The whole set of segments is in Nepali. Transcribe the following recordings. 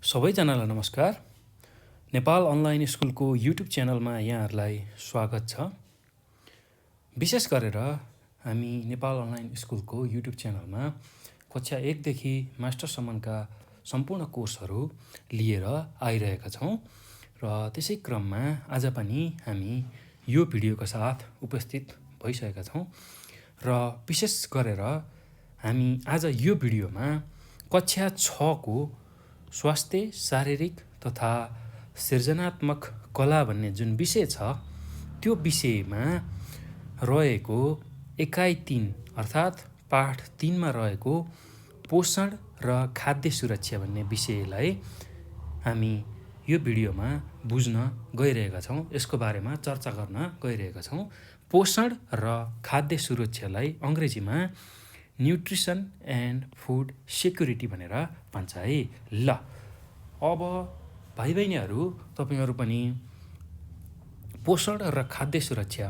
सबैजनालाई नमस्कार। नेपाल अनलाइन स्कुलको युट्युब च्यानलमा यहाँहरूलाई स्वागत छ। विशेष गरेर हामी नेपाल अनलाइन स्कुलको युट्युब च्यानलमा कक्षा 1 देखि मास्टरसम्मका सम्पूर्ण कोर्सहरू लिएर आइरहेका छौँ र त्यसै क्रममा आज पनि हामी यो भिडियोका साथ उपस्थित भइसकेका छौँ र विशेष गरेर हामी आज यो भिडियोमा कक्षा 6 को स्वास्थ्य, शारीरिक तथा सृजनात्मक कला भन्ने जुन विषय छ त्यो विषयमा रहेको एकाइ 3 अर्थात् पाठ 3 मा रहेको पोषण र खाद्य सुरक्षा भन्ने विषयलाई हामी यो भिडियोमा बुझ्न गइरहेका छौँ। यसको बारेमा चर्चा गर्न गइरहेका छौँ। पोषण र खाद्य सुरक्षालाई अङ्ग्रेजीमा न्युट्रिसन एन्ड फुड सेक्युरिटी भनेर भन्छ है। ल अब भाइ बहिनीहरू, तपाईहरू पनि पोषण र खाद्य सुरक्षा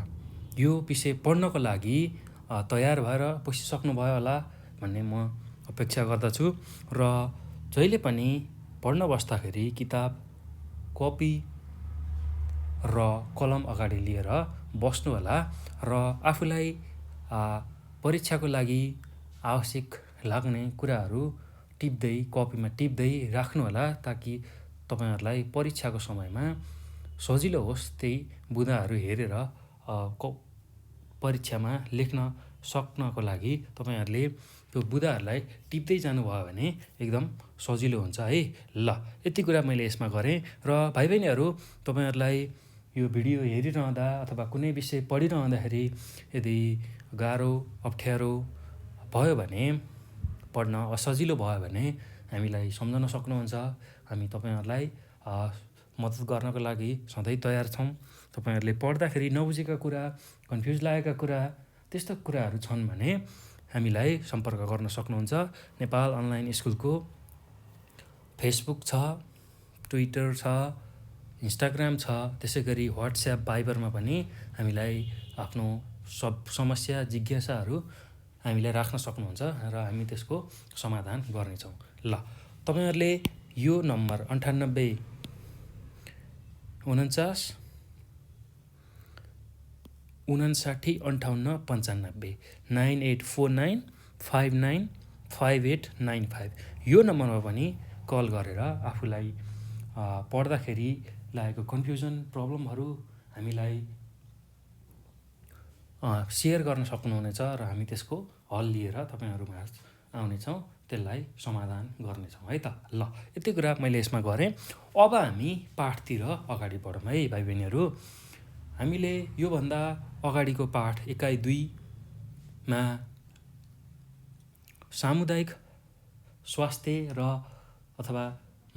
यो विषय पढ्नको लागि तयार भएर बसिसक्नुभयो होला भन्ने म अपेक्षा गर्दछु र जहिले पनि पढ्न बस्दाखेरि किताब, कपी र कलम अगाडि लिएर बस्नु होला र आफूलाई परीक्षाको लागि आवश्यक लाग्ने कुराहरू टिप्दै कपीमा टिप्दै राख्नु होला ताकि तपाईहरुलाई परीक्षाको समयमा सजिलो होस्। त्यही बुँदाहरू हेरेर परीक्षामा लेख्न सक्नको लागि तपाईहरुले त्यो बुँदाहरूलाई टिप्दै जानुभयो भने एकदम सजिलो हुन्छ है। ल यति कुरा मैले यसमा गरेँ र भाइ बहिनीहरू, तपाईहरुलाई यो भिडियो हेरिरहँदा अथवा कुनै विषय पढिरहँदाखेरि यदि गाह्रो अप्ठ्यारो भयो भने, पढ्न असजिलो भयो भने हामीलाई सम्झन सक्नुहुन्छ। हामी तपाईहरुलाई मद्दत गर्नको लागि सधैँ तयार छौँ। तपाईहरुले पढ्दाखेरि नबुझेका कुरा, कन्फ्युज लागेका कुरा, त्यस्तो कुराहरू छन् भने हामीलाई सम्पर्क गर्न सक्नुहुन्छ। नेपाल अनलाइन स्कुलको फेसबुक छ, ट्विटर छ, इन्स्टाग्राम छ, त्यसै गरी व्हाट्सएप, भाइबरमा पनि हामीलाई आफ्नो सब समस्या, जिज्ञासाहरू हामीलाई राख्न सक्नुहुन्छ र हामी त्यसको समाधान गर्नेछौँ। ल तपाईहरुले यो नम्बर 98 49 59 58 95 9849 59 5895 यो नम्बरमा पनि कल गरेर आफूलाई पढ्दाखेरि लागेको कन्फ्युजन, प्रब्लमहरू हामीलाई सेयर गर्न सक्नुहुनेछ र हामी त्यसको हल लिएर तपाईहरुमा आउनेछौँ, त्यसलाई समाधान गर्नेछौँ है त। ल यति कुरा मैले यसमा गरेँ। अब हामी पाठतिर अगाडि बढौँ है भाइ बहिनीहरू। हामीले योभन्दा अगाडिको पाठ एकाइ 2 मा सामुदायिक स्वास्थ्य र अथवा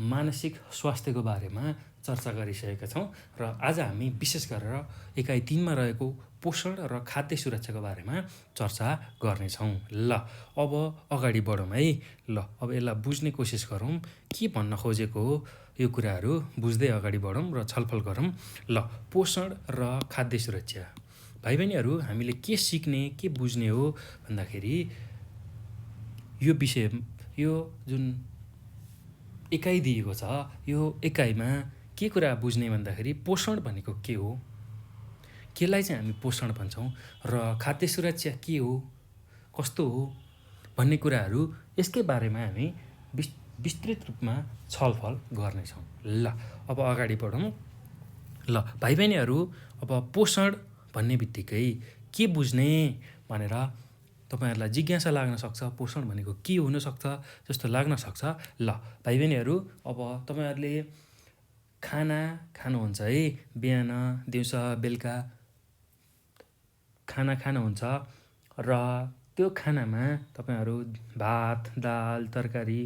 मानसिक स्वास्थ्यको बारेमा चर्चा गरिसकेका छौँ र आज हामी विशेष गरेर एकाइ 3 मा रहेको पोषण र खाद्य सुरक्षाको बारेमा चर्चा गर्नेछौँ। ल अब अगाडि बढौँ है। ल अब यसलाई बुझ्ने कोसिस गरौँ, के भन्न खोजेको हो यो कुराहरू बुझ्दै अगाडि बढौँ र छलफल गरौँ। ल पोषण र खाद्य सुरक्षा भाइ बहिनीहरू, हामीले के सिक्ने, के बुझ्ने हो भन्दाखेरि यो विषय, यो जुन एकाइ दिएको छ, यो एकाइमा के कुरा बुझ्ने भन्दाखेरि पोषण भनेको के हो, केलाई चाहिँ हामी पोषण भन्छौँ र खाद्य सुरक्षा के हो, कस्तो हो भन्ने कुराहरू यसकै बारेमा हामी विस्तृत रूपमा छलफल गर्नेछौँ। ल अब अगाडि बढौँ। ल भाइ बहिनीहरू, अब पोषण भन्ने बित्तिकै के बुझ्ने भनेर तपाईहरुलाई जिज्ञासा लाग्न सक्छ। पोषण भनेको के हुनसक्छ जस्तो लाग्न सक्छ। ल भाइ बहिनीहरू, अब तपाईहरुले खाना खानुहुन्छ है, बिहान, दिउँसो, बेलुका खाना खानुहुन्छ र त्यो खानामा तपाईहरु भात, दाल, तरकारी,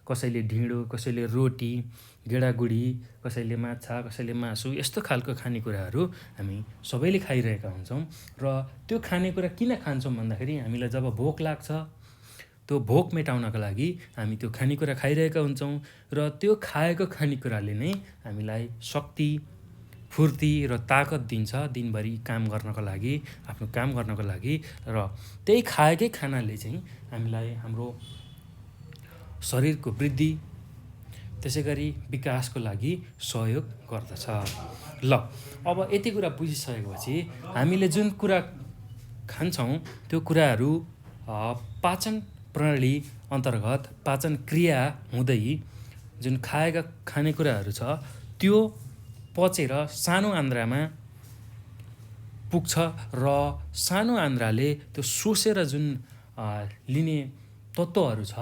कसैले ढिँडो, कसैले रोटी, गेडागुडी, कसैले माछा, कसैले मासु, यस्तो खालको खानेकुराहरू हामी सबैले खाइरहेका हुन्छौँ र त्यो खानेकुरा किन खान्छौँ भन्दाखेरि हामीलाई जब भोक लाग्छ, त्यो भोक मेटाउनका लागि हामी त्यो खानेकुरा खाइरहेका हुन्छौँ र त्यो खाएको खानेकुराले नै हामीलाई शक्ति, फुर्ती र ताकत दिन्छ दिनभरि काम गर्नको लागि, आफ्नो काम गर्नको लागि। र त्यही खाएकै खानाले चाहिँ हामीलाई हाम्रो शरीरको वृद्धि, त्यसै गरी विकासको लागि सहयोग गर्दछ। ल अब यति कुरा बुझिसकेपछि हामीले जुन कुरा खान्छौँ त्यो कुराहरू पाचन प्रणाली अन्तर्गत पाचन क्रिया हुँदै जुन खाएका खानेकुराहरू छ त्यो पचेर सानो आन्द्रामा पुग्छ र सानो आन्द्राले त्यो सोसेर जुन लिने तत्त्वहरू छ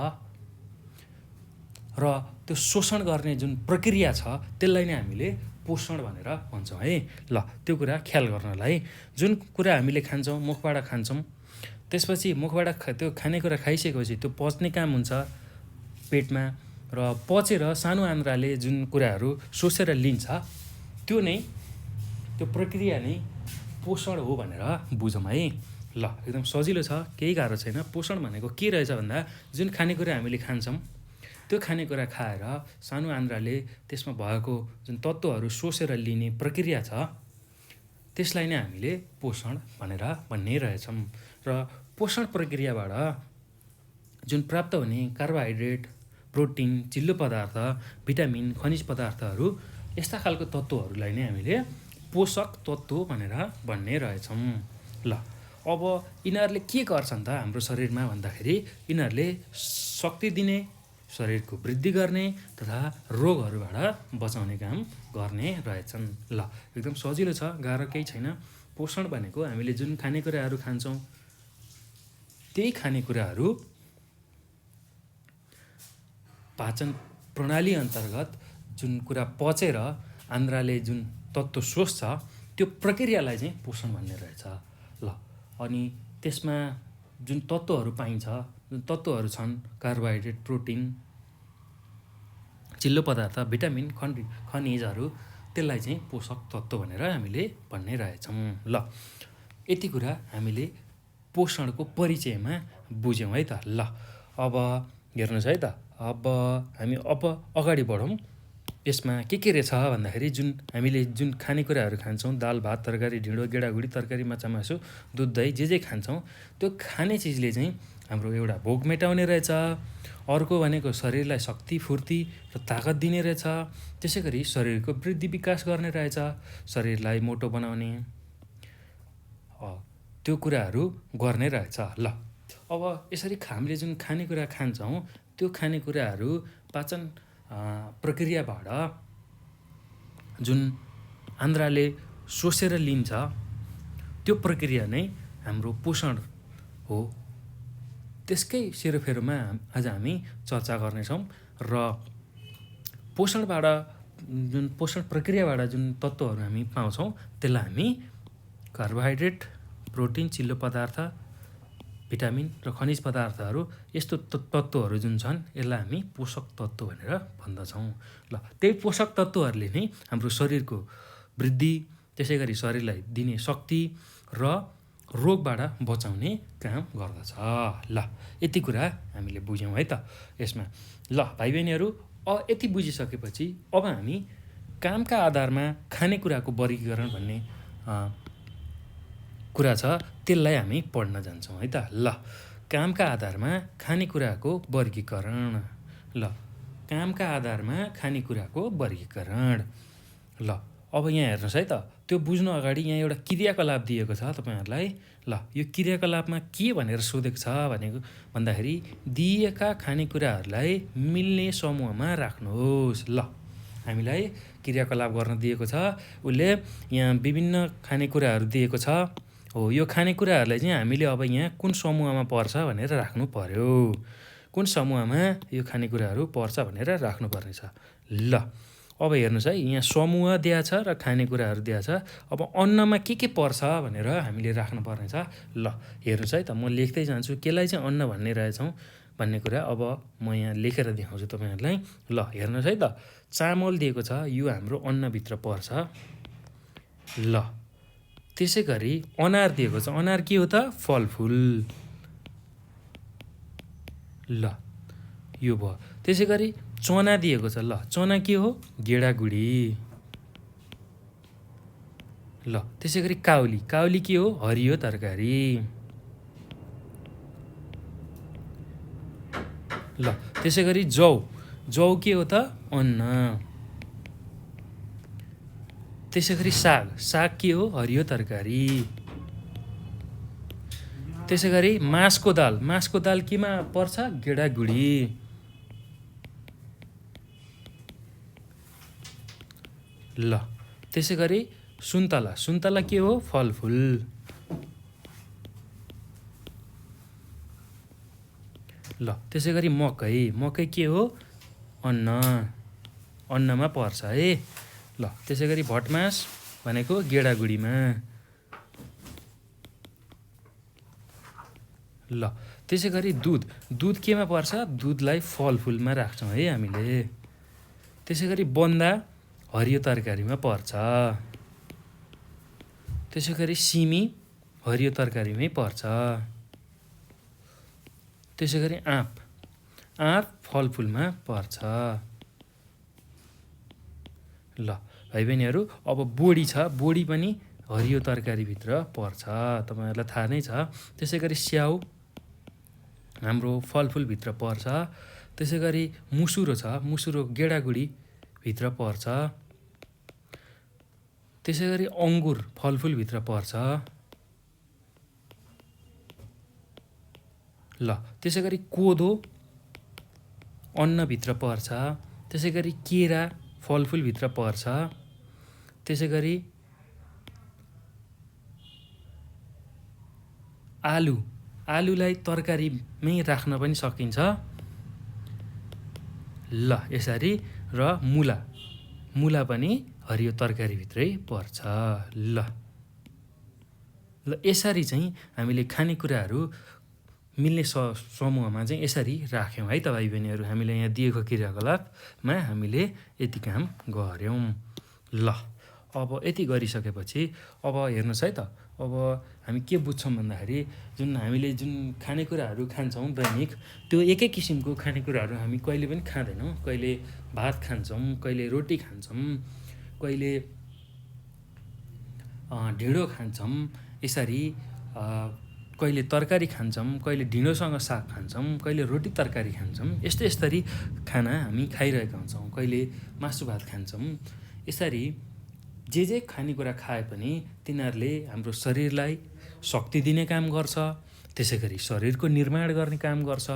र त्यो शोषण गर्ने जुन प्रक्रिया छ त्यसलाई नै हामीले पोषण भनेर भन्छौँ है। ल त्यो कुरा ख्याल गर्नलाई जुन कुरा हामीले खान्छौँ मुखबाट खान्छौँ त्यसपछि मुखबाट त्यो खानेकुरा खाइसकेपछि त्यो पच्ने काम हुन्छ पेटमा र पचेर सानो आन्द्राले जुन कुराहरू सोसेर लिन्छ त्यो नै त्यो प्रक्रिया नै पोषण हो भनेर बुझौँ है। ल एकदम सजिलो छ, केही गाह्रो छैन। पोषण भनेको के रहेछ भन्दा जुन खानेकुरा हामीले खान्छौँ त्यो खानेकुरा खाएर सानो आन्द्राले त्यसमा भएको जुन तत्त्वहरू सोसेर लिने प्रक्रिया छ त्यसलाई नै हामीले पोषण भनेर भन्ने रहेछौँ। र पोषण प्रक्रियाबाट जुन प्राप्त हुने कार्बोहाइड्रेट, प्रोटिन, चिल्लो पदार्थ, भिटामिन, खनिज पदार्थहरू यस्ता खालको तत्त्वहरूलाई नै हामीले पोषक तत्त्व भनेर भन्ने रहेछौँ। ल अब यिनीहरूले के गर्छन् त हाम्रो शरीरमा भन्दाखेरि यिनीहरूले शक्ति दिने, शरीरको वृद्धि गर्ने तथा रोगहरूबाट बचाउने काम गर्ने रहेछन्। ल एकदम सजिलो छ, गाह्रो केही छैन। पोषण भनेको हामीले जुन खानेकुराहरू खान्छौँ त्यही खानेकुराहरू पाचन प्रणाली अन्तर्गत जुन कुरा पचेर आन्द्राले जुन तत्त्व सोच्छ त्यो प्रक्रियालाई चाहिँ पोषण भन्ने रहेछ। ल अनि त्यसमा जुन तत्त्वहरू पाइन्छ, जुन तत्त्वहरू छन् कार्बोहाइड्रेट, प्रोटिन, चिल्लो पदार्थ, भिटामिन, खनिजहरू त्यसलाई चाहिँ पोषक तत्त्व भनेर हामीले भन्ने रहेछौँ। ल यति कुरा हामीले पोषणको परिचयमा बुझ्यौँ है त। ल अब हेर्नुहोस् है त, अब हामी अगाडि बढौँ। यसमा के रहेछ भन्दाखेरि जुन हामीले जुन खानेकुराहरू खान्छौँ, दाल भात तरकारी ढिँडो गेडागुडी तरकारी माछा मासु दुध दही जे खान्छौँ त्यो खाने चिजले चाहिँ हाम्रो एउटा भोक मेटाउने रहेछ, अर्को भनेको शरीरलाई शक्ति फुर्ती र ताकत दिने रहेछ, त्यसै गरी शरीरको वृद्धि विकास गर्ने रहेछ, शरीरलाई मोटो बनाउने त्यो कुराहरू गर्ने रहेछ। ल अब यसरी हामीले जुन खानेकुरा खान्छौँ त्यो खानेकुराहरू पाचन प्रक्रियाबाट जुन आन्द्राले सोसेर लिन्छ त्यो प्रक्रिया नै हाम्रो पोषण हो। त्यसकै सेरोफेरोमा आज हामी चर्चा गर्नेछौँ र पोषणबाट जुन पोषण प्रक्रियाबाट जुन तत्त्वहरू हामी पाउँछौँ त्यसलाई हामी कार्बोहाइड्रेट, प्रोटिन, चिल्लो पदार्थ, भिटामिन र खनिज पदार्थहरू यस्तो तत्त्वहरू जुन छन् यसलाई हामी पोषक तत्त्व भनेर भन्दछौँ। ल त्यही पोषक तत्त्वहरूले नै हाम्रो शरीरको वृद्धि, त्यसै गरी शरीरलाई दिने शक्ति र रोगबाट बचाउने काम गर्दछ। ल यति कुरा हामीले बुझ्यौँ है त यसमा। ल भाइ बहिनीहरू, यति बुझिसकेपछि अब हामी कामका आधारमा खानेकुराको वर्गीकरण भन्ने कुरा छ त्यसलाई हामी पढ्न जान्छौँ है त। ल कामका आधारमा खानेकुराको वर्गीकरण। ल कामका आधारमा खानेकुराको वर्गीकरण। ल अब यहाँ हेर्नुहोस् है त, त्यो बुझ्नु अगाडि यहाँ एउटा क्रियाकलाप दिएको छ तपाईँहरूलाई। ल यो क्रियाकलापमा के भनेर सोधेको छ भनेको भन्दाखेरि दिएका खानेकुराहरूलाई मिल्ने समूहमा राख्नुहोस्। ल हामीलाई क्रियाकलाप गर्न दिएको छ, उसले यहाँ विभिन्न खानेकुराहरू दिएको छ हो। यो खानेकुराहरूलाई चाहिँ हामीले अब यहाँ कुन समूहमा पर्छ भनेर राख्नु पर्यो, कुन समूहमा यो खानेकुराहरू पर्छ भनेर राख्नुपर्ने छ। ल अब हेर्नुहोस् है, यहाँ समूह दिएको छ र खानेकुराहरू दिएको छ। अब अन्नमा के पर्छ भनेर हामीले राख्नुपर्ने छ। ल हेर्नुहोस् है त, म लेख्दै जान्छु केलाई चाहिँ अन्न भन्ने रहेछौँ भन्ने कुरा अब म यहाँ लेखेर देखाउँछु तपाईँहरूलाई। ल हेर्नुहोस् है त, चामल दिएको छ, यो हाम्रो अन्नभित्र पर्छ। ल त्यसै गरी अनार दिएको छ, अनार के हो त? फलफुल। ल यो भयो। त्यसै गरी चना दिएको छ, ल चना के हो? गेडागुडी। ल त्यसै गरी काउली, काउली के हो? हरियो तरकारी। ल त्यसै गरी जौ, जौ के हो त? अन्न। त्यसै गरी साग, साग के हो? हरियो तरकारी। त्यसै गरी मासको दाल, मासको दाल केमा पर्छ? गेडागुडी। ल त्यसै गरी सुन्तला, सुन्तला के हो? फलफुल। ल त्यसै गरी मकै, मकै के हो? अन्न, अन्नमा पर्छ है। ल त्यसै गरी भटमास भनेको गेडागुडीमा। ल त्यसै गरी दुध, दुध केमा पर्छ? दुधलाई फलफुलमा राख्छौँ है हामीले। त्यसै गरी बन्दा हरियो तरकारीमा पर्छ। त्यसै गरी सिमी हरियो तरकारीमै पर्छ। त्यसै गरी आँप, आँप फलफुलमा पर्छ। ल भाइ बहिनीहरू, अब बोडी छ, बोडी पनि हरियो तरकारीभित्र पर्छ, तपाईँहरूलाई थाहा नै छ। त्यसै गरी स्याउ हाम्रो फलफुलभित्र पर्छ। त्यसै गरी मुसुरो छ, मुसुरो गेडागुडीभित्र पर्छ। त्यसै गरी अङ्गुर फलफुलभित्र पर्छ। ल त्यसै गरी कोदो अन्नभित्र पर्छ। त्यसै गरी केरा फलफुलभित्र पर्छ। त्यसै गरी आलु, आलुलाई तरकारीमै राख्न पनि सकिन्छ। ल यसरी, र मुला, मुला पनि हरियो तरकारीभित्रै पर्छ। ल ल यसरी चाहिँ हामीले खानेकुराहरू मिल्ने समूहमा चाहिँ यसरी राख्यौँ है त भाइ बहिनीहरू। हामीले यहाँ दिएको क्रियाकलापमा हामीले यति काम गऱ्यौँ। ल अब यति गरिसकेपछि अब हेर्नुहोस् है त, अब हामी के बुझ्छौँ भन्दाखेरि जुन हामीले जुन खानेकुराहरू खान्छौँ दैनिक, त्यो एकै किसिमको खानेकुराहरू हामी कहिले पनि खाँदैनौँ। कहिले भात खान्छौँ, कहिले रोटी खान्छौँ, कहिले ढिँडो खान्छौँ, यसरी कहिले तरकारी खान्छौँ, कहिले ढिँडोसँग साग खान्छौँ, कहिले रोटी तरकारी खान्छौँ। यस्तरी खाना हामी खाइरहेका हुन्छौँ। कहिले मासु भात खान्छौँ। यसरी जे खानेकुरा खाए पनि तिनीहरूले हाम्रो शरीरलाई शक्ति दिने काम गर्छ, त्यसै गरी शरीरको निर्माण गर्ने काम गर्छ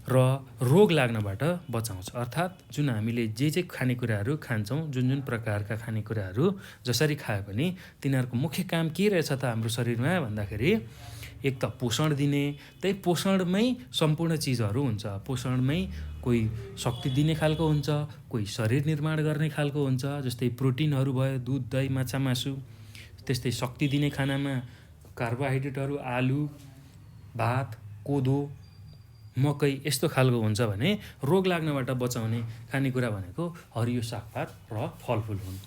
र रोग लाग्नबाट बचाउँछ। अर्थात् जुन हामीले जे खानेकुराहरू खान्छौँ, जुन प्रकारका खानेकुराहरू जसरी खाए पनि तिनीहरूको मुख्य काम के रहेछ त हाम्रो शरीरमा भन्दाखेरि, एक त पोषण दिने, त्यही पोषणमै सम्पूर्ण चिजहरू हुन्छ। पोषणमै कोही शक्ति दिने खालको हुन्छ, कोही शरीर निर्माण गर्ने खालको हुन्छ। जस्तै प्रोटिनहरू भयो, दुध, दही, माछा, मासु। त्यस्तै शक्ति दिने खानामा कार्बोहाइड्रेटहरू आलु, भात, कोदो, मकै यस्तो खालको हुन्छ भने रोग लाग्नबाट बचाउने खानेकुरा भनेको हरियो सागपात र फलफुल हुन्।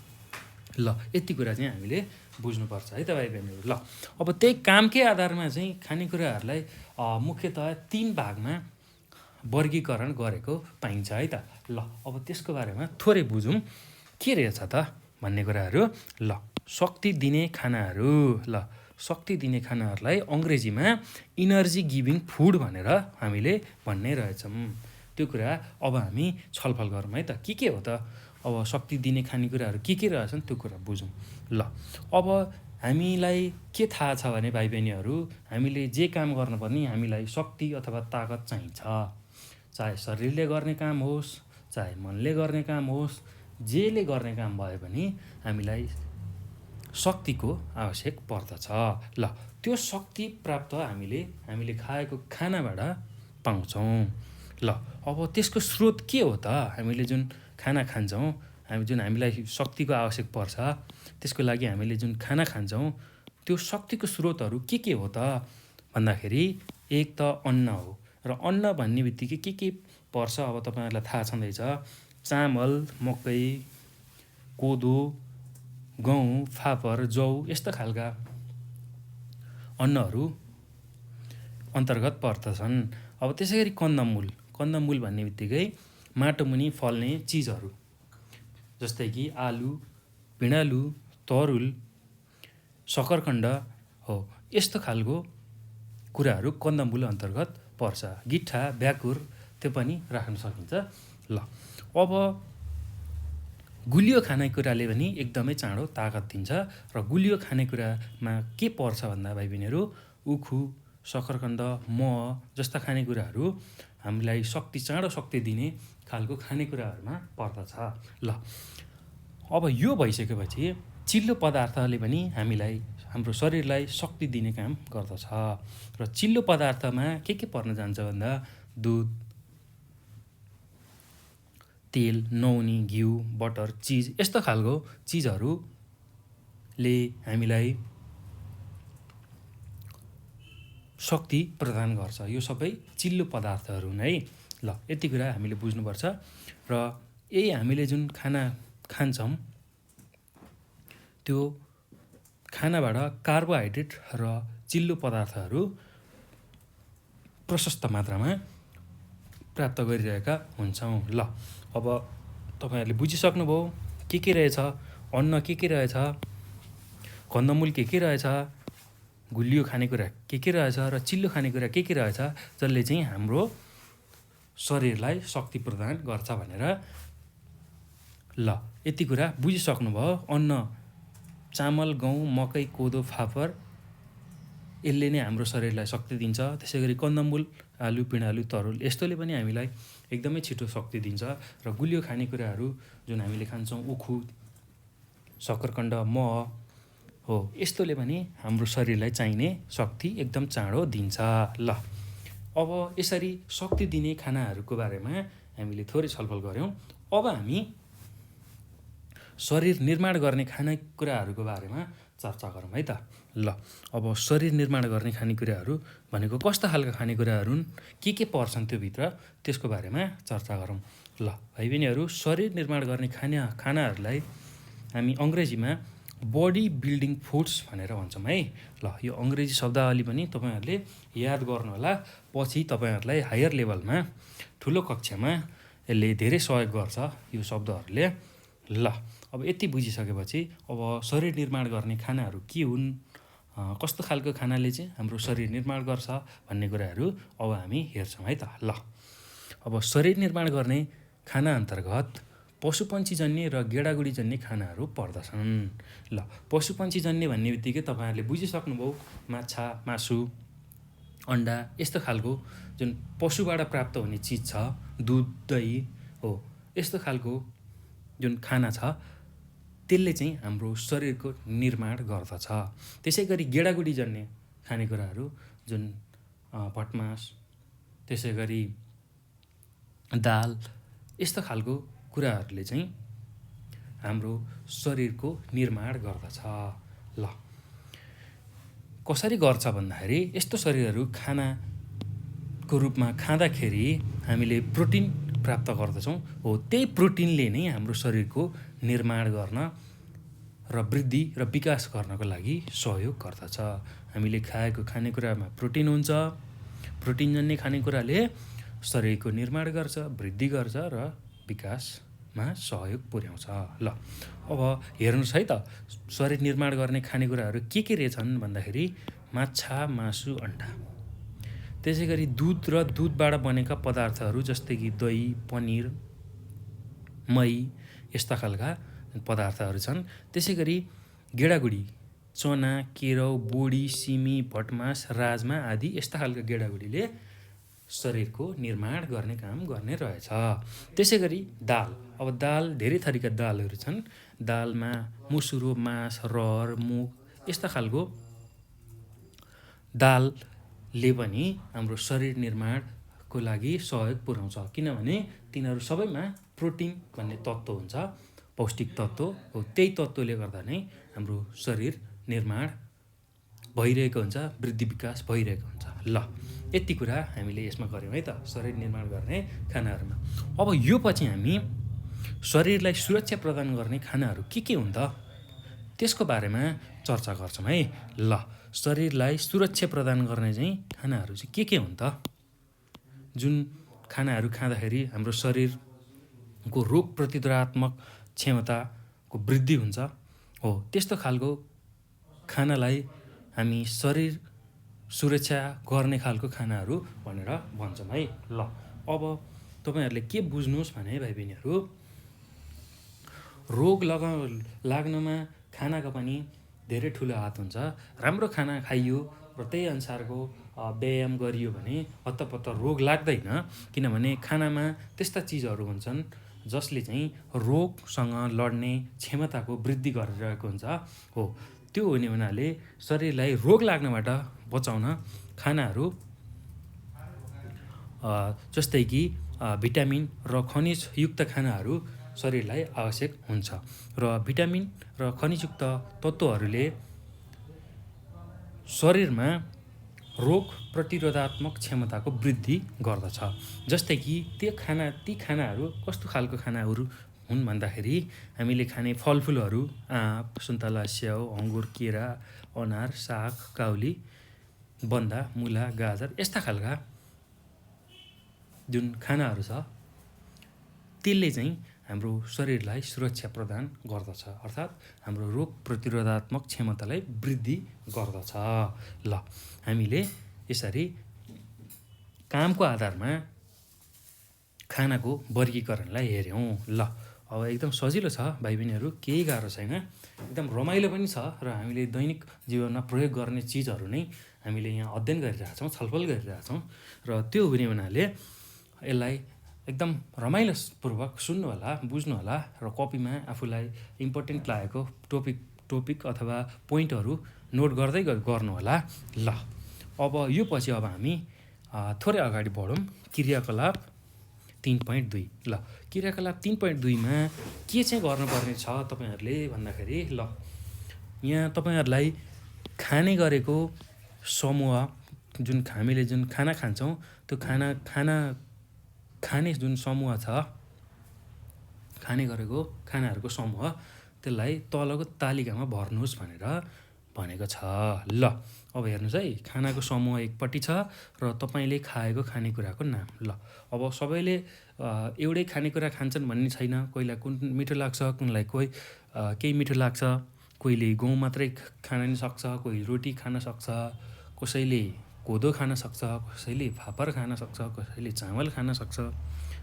ल यति कुरा चाहिँ हामीले बुझ्नुपर्छ है त भाइ बहिनीहरू। ल अब त्यही कामकै आधारमा चाहिँ खानेकुराहरूलाई मुख्यतः 3 भागमा वर्गीकरण गरेको पाइन्छ है त। ल अब त्यसको बारेमा थोरै बुझौँ के रहेछ त भन्ने कुराहरू। ल शक्ति दिने खानाहरू, ल शक्ति दिने खानाहरूलाई अङ्ग्रेजीमा इनर्जी गिभिङ फुड भनेर हामीले भन्ने रहेछौँ। त्यो कुरा अब हामी छलफल गरौँ है त। के हो त अब शक्ति दिने खानेकुराहरू के रहेछन् त्यो कुरा बुझौँ। ल अब हामीलाई के थाहा छ भने भाइ बहिनीहरू, हामीले जे काम गर्न पनि हामीलाई शक्ति अथवा ताकत चाहिन्छ। चाहे शरीरले गर्ने काम होस्, चाहे मनले गर्ने काम होस्, जेले गर्ने काम भए पनि हामीलाई शक्तिको आवश्यक पर्दछ। ल त्यो शक्ति प्राप्त हामीले खाएको खानाबाट पाउँछौँ। ल अब त्यसको स्रोत के हो त? हामीले जुन खाना खान्छौँ, हामीलाई शक्तिको आवश्यक पर्छ, त्यसको लागि हामीले जुन खाना खान्छौँ, त्यो शक्तिको स्रोतहरू के हो त भन्दाखेरि, एक त अन्न हो। र अन्न भन्ने बित्तिकै के पर्छ अब तपाईँहरूलाई थाहा छँदैछ। चामल, मकै, कोदो, गहुँ, फापर, जौ यस्ता खालका अन्नहरू अन्तर्गत पर्दछन्। अब त्यसै गरी कन्दमूल, कन्दमूल भन्ने बित्तिकै माटोमुनि फल्ने चिजहरू, जस्तै कि आलु, पिँडालु, तरुल, सकरखण्ड हो। यस्तो खालको कुराहरू कन्दमूल अन्तर्गत पर्छ। गिट्ठा, भ्याकुर त्यो पनि राख्न सकिन्छ। ल अब गुलियो खानेकुराले पनि एकदमै चाँडो तागत दिन्छ र गुलियो खानेकुरामा के पर्छ भन्दा भाइ बहिनीहरू उखु सक्खरकन्द मह जस्ता खानेकुराहरू हामीलाई चाँडो शक्ति दिने खालको खानेकुराहरूमा पर्दछ। ल अब यो भइसकेपछि चिल्लो पदार्थले पनि हाम्रो शरीरलाई शक्ति दिने काम गर्दछ र चिल्लो पदार्थमा के पर्न जान्छ भन्दा दुध, तेल, नुनी, घिउ, बटर, चिज यस्तो खालको चिजहरूले हामीलाई शक्ति प्रदान गर्छ। यो सबै चिल्लो पदार्थहरू नै। ल यति कुरा हामीले बुझ्नुपर्छ र यही हामीले जुन खाना खान्छौँ त्यो खानाबाट कार्बोहाइड्रेट र चिल्लो पदार्थहरू प्रशस्त मात्रामा प्राप्त गरिरहेका हुन्छौँ। ल अब तपाईँहरूले बुझिसक्नुभयो के रहेछ, अन्न के रहेछ, कन्दमूल के रहेछ, गुलियो खानेकुरा के रहेछ र चिल्लो खानेकुरा के रहेछ जसले चाहिँ हाम्रो शरीरलाई शक्ति प्रदान गर्छ भनेर। ल यति कुरा बुझिसक्नुभयो। अन्न चामल, गहुँ, मकै, कोदो, फापर यसले नै हाम्रो शरीरलाई शक्ति दिन्छ। त्यसै गरी कन्दमूल, आलु, पिँडालु, तरुल यस्तोले पनि हामीलाई एकदमै छिटो शक्ति दिन्छ र गुलियो खानेकुराहरू जुन हामीले खान्छौँ उखु, सक्खरकन्द, मह हो यस्तोले पनि हाम्रो शरीरलाई चाहिने शक्ति एकदम चाँडो दिन्छ। ल अब यसरी शक्ति दिने खानाहरूको बारेमा हामीले थोरै छलफल गऱ्यौँ। अब हामी शरीर निर्माण गर्ने खानेकुराहरूको बारेमा चर्चा गरौँ है त। ल अब शरीर निर्माण गर्ने खानेकुराहरू भनेको कस्ता खालका खानेकुराहरू हुन्, के पर्छन् त्योभित्र, त्यसको बारेमा चर्चा गरौँ। ल भाइ बहिनीहरू, शरीर निर्माण गर्ने खानाहरूलाई हामी अङ्ग्रेजीमा बडी बिल्डिङ फुड्स भनेर भन्छौँ है। ल यो अङ्ग्रेजी शब्दावली पनि तपाईँहरूले याद गर्नुहोला, पछि तपाईँहरूलाई हायर लेभलमा ठुलो कक्षामा यसले धेरै सहयोग गर्छ यो शब्दहरूले। ल अब यति बुझिसकेपछि अब शरीर निर्माण गर्ने खानाहरू के हुन्, कस्तो खालको खानाले चाहिँ हाम्रो शरीर निर्माण गर्छ भन्ने कुराहरू अब हामी हेर्छौँ है त। ल अब शरीर निर्माण गर्ने खाना अन्तर्गत पशुपन्छीजन्य र गेडागुडीजन्य खानाहरू पर्दछन्। ल पशुपन्छीजन्य भन्ने बित्तिकै तपाईँहरूले बुझिसक्नुभयो, माछा, मासु, अन्डा यस्तो खालको जुन पशुबाट प्राप्त हुने चिज छ, दुध, दही हो यस्तो खालको जुन खाना छ त्यसले चाहिँ हाम्रो शरीरको निर्माण गर्दछ। त्यसै गरी गेडागुडीजन्य खानेकुराहरू जुन भटमास, त्यसै गरी दाल यस्तो खालको कुराहरूले चाहिँ हाम्रो शरीरको निर्माण गर्दछ। ल कसरी गर्छ भन्दाखेरि यस्तो शरीरहरू खानाको रूपमा खाँदाखेरि हामीले प्रोटिन प्राप्त गर्दछौँ। हो त्यही प्रोटिनले नै हाम्रो शरीरको निर्माण गर्न र वृद्धि र विकास गर्नको लागि सहयोग गर्दछ। हामीले खाएको खानेकुरामा प्रोटिन हुन्छ। प्रोटिनजन्य खानेकुराले शरीरको निर्माण गर्छ, वृद्धि गर्छ र विकासमा सहयोग पुर्याउँछ। ल अब हेर्नुहोस् है त, शरीर निर्माण गर्ने खानेकुराहरू के रहेछन् भन्दाखेरि माछा, मासु, अन्डा, त्यसै गरी दुध र दुधबाट बनेका पदार्थहरू जस्तै कि दही, पनिर, मही यस्ता खालका पदार्थहरू छन्। त्यसै गरी गेडागुडी चना, केराउ, बोडी, सिमी, भटमास, राजमा आदि यस्ता खालका गेडागुडीले शरीरको निर्माण गर्ने काम गर्ने रहेछ। त्यसै गरी दाल, अब दाल धेरै थरीका दालहरू छन्। दालमा मुसुरो, मास, रहर, मुग यस्ता खालको दालले पनि हाम्रो शरीर निर्माणको लागि सहयोग पुर्याउँछ, किनभने तिनीहरू सबैमा प्रोटिन भन्ने तत्त्व हुन्छ, पौष्टिक तत्त्व हो। त्यही तत्त्वले गर्दा नै हाम्रो शरीर निर्माण भइरहेको हुन्छ, वृद्धि विकास भइरहेको हुन्छ। ल यति कुरा हामीले यसमा गऱ्यौँ है त, शरीर निर्माण गर्ने खानाहरूमा। अब यो पछि हामी शरीरलाई सुरक्षा प्रदान गर्ने खानाहरू के हुन् त त्यसको बारेमा चर्चा गर्छौँ है। ल शरीरलाई सुरक्षा प्रदान गर्ने चाहिँ खानाहरू चाहिँ के हुन् त, जुन खानाहरू खाँदाखेरि हाम्रो शरीरको रोग प्रतिरोधात्मक क्षमताको वृद्धि हुन्छ हो त्यस्तो खालको खानालाई हामी शरीर सुरक्षा गर्ने खालको खानाहरू भनेर भन्छौँ है। ल अब तपाईँहरूले के बुझ्नुहोस् भने भाइ बहिनीहरू, रोग लाग्नमा खानाको पनि धेरै ठुलो हात हुन्छ। राम्रो खाना खाइयो र त्यही अनुसारको व्यायाम गरियो भने हत्तपत्त रोग लाग्दैन, किनभने खानामा त्यस्ता चिजहरू हुन्छन् जसले चाहिँ रोगसँग लड्ने क्षमताको वृद्धि गरिरहेको हुन्छ हो। त्यो हुने हुनाले शरीरलाई रोग लाग्नबाट बचाउन खानाहरू जस्तै कि भिटामिन र खनिजयुक्त खानाहरू शरीरलाई आवश्यक हुन्छ र भिटामिन र खनिजयुक्त तत्त्वहरूले शरीरमा रोग प्रतिरोधात्मक क्षमताको वृद्धि गर्दछ। जस्तै कि ती खानाहरू कस्तो खालको खानाहरू हुन् भन्दाखेरि हामीले खाने फलफुलहरू आँप, सुन्तला, स्याउ, अङ्गुर, केरा, अनार, साग, काउली, बन्दा, मुला, गाजर यस्ता खालका जुन खानाहरू छ त्यसले चाहिँ हाम्रो शरीरलाई सुरक्षा प्रदान गर्दछ, अर्थात् हाम्रो रोग प्रतिरोधात्मक क्षमतालाई वृद्धि गर्दछ। ल हामीले यसरी कामको आधारमा खानाको वर्गीकरणलाई हेऱ्यौँ। ल अब एकदम सजिलो छ भाइ बहिनीहरू, केही गाह्रो छैन, एकदम रमाइलो पनि छ र हामीले दैनिक जीवनमा प्रयोग गर्ने चिजहरू नै हामीले यहाँ अध्ययन गरिरहेछौँ, छलफल गरिरहेछौँ र त्यो हुने हुनाले यसलाई एकदम रमाइलोपूर्वक सुन्नुहोला, बुझ्नुहोला र कपीमा आफूलाई इम्पोर्टेन्ट लागेको टपिक अथवा पोइन्टहरू नोट गर्दै गर्नुहोला। ल अब यो पछि हामी थोरै अगाडि बढौँ। क्रियाकलाप 3.2। ल क्रियाकलाप 3.2मा के चाहिँ गर्नुपर्ने छ तपाईँहरूले भन्दाखेरि, ल यहाँ तपाईँहरूलाई खाने गरेको समूह, जुन हामीले जुन खाना खान्छौँ त्यो खाने जुन समूह छ, खाने गरेको खानाहरूको समूह, त्यसलाई तलको तालिकामा भर्नुहोस् भनेर भनेको छ। ल अब हेर्नुहोस् है, खानाको समूह एकपट्टि छ र तपाईँले खाएको खानेकुराको नाम। ल अब सबैले एउटै खानेकुरा खान्छन् भन्ने छैन, कोहीलाई कुन मिठो लाग्छ, कुनलाई केही मिठो लाग्छ, कोहीले गहुँ मात्रै खान नि सक्छ, कोही रोटी खान सक्छ, कसैले कोदो खान सक्छ, कसैले फापर खान सक्छ, कसैले चामल खान सक्छ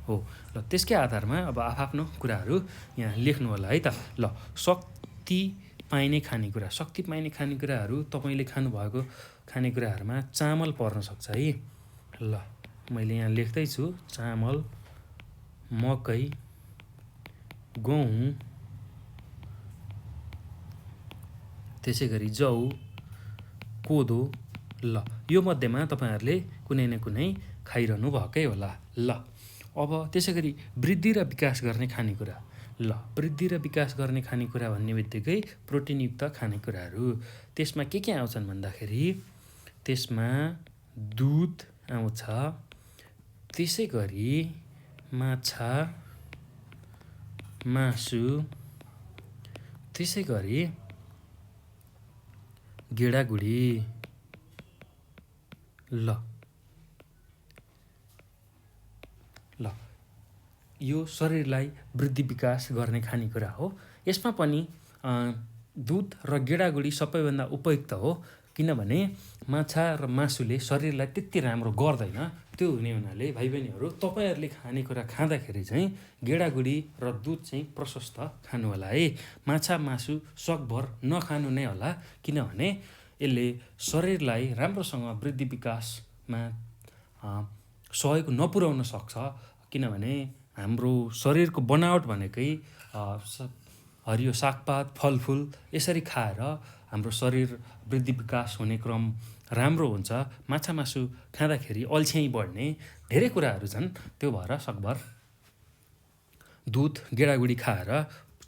हो। ल त्यसकै आधारमा अब आफ्नो कुराहरू यहाँ लेख्नु होला है त। ल शक्ति पाइने खानेकुराहरू तपाईँले खानुभएको खानेकुराहरूमा चामल पर्न सक्छ है। ल मैले यहाँ लेख्दैछु, चामल, मकै, गहुँ, त्यसै गरी जौ, कोदो। ल यो मध्येमा तपाईँहरूले कुनै न कुनै खाइरहनु भएकै होला। ल अब त्यसै गरी वृद्धि र विकास गर्ने खानेकुरा। ल वृद्धि र विकास गर्ने खानेकुरा भन्ने बित्तिकै प्रोटिनयुक्त खानेकुराहरू, त्यसमा के आउँछन् भन्दाखेरि त्यसमा दुध आउँछ, त्यसै गरी माछा, मासु, त्यसै गरी गेडागुडी। ल यो शरीरलाई वृद्धि विकास गर्ने खानेकुरा हो। यसमा पनि दुध र गेडागुडी सबैभन्दा उपयुक्त हो, किनभने माछा र मासुले शरीरलाई त्यति राम्रो गर्दैन। त्यो हुने हुनाले भाइ बहिनीहरू, तपाईँहरूले खानेकुरा खाँदाखेरि चाहिँ गेडागुडी र दुध चाहिँ प्रशस्त खानु होला है। माछा मासु सकभर नखानु नै होला, किनभने यसले शरीरलाई राम्रोसँग वृद्धि विकासमा सहयोग नपुर्याउन सक्छ, किनभने हाम्रो शरीरको बनावट भनेकै हरियो सागपात, फलफुल यसरी खाएर हाम्रो शरीर वृद्धि विकास हुने क्रम राम्रो हुन्छ। माछा मासु खाँदाखेरि अल्छ्याइ बढ्ने धेरै कुराहरू छन्, त्यो भएर सकभर दुध गेडागुडी खाएर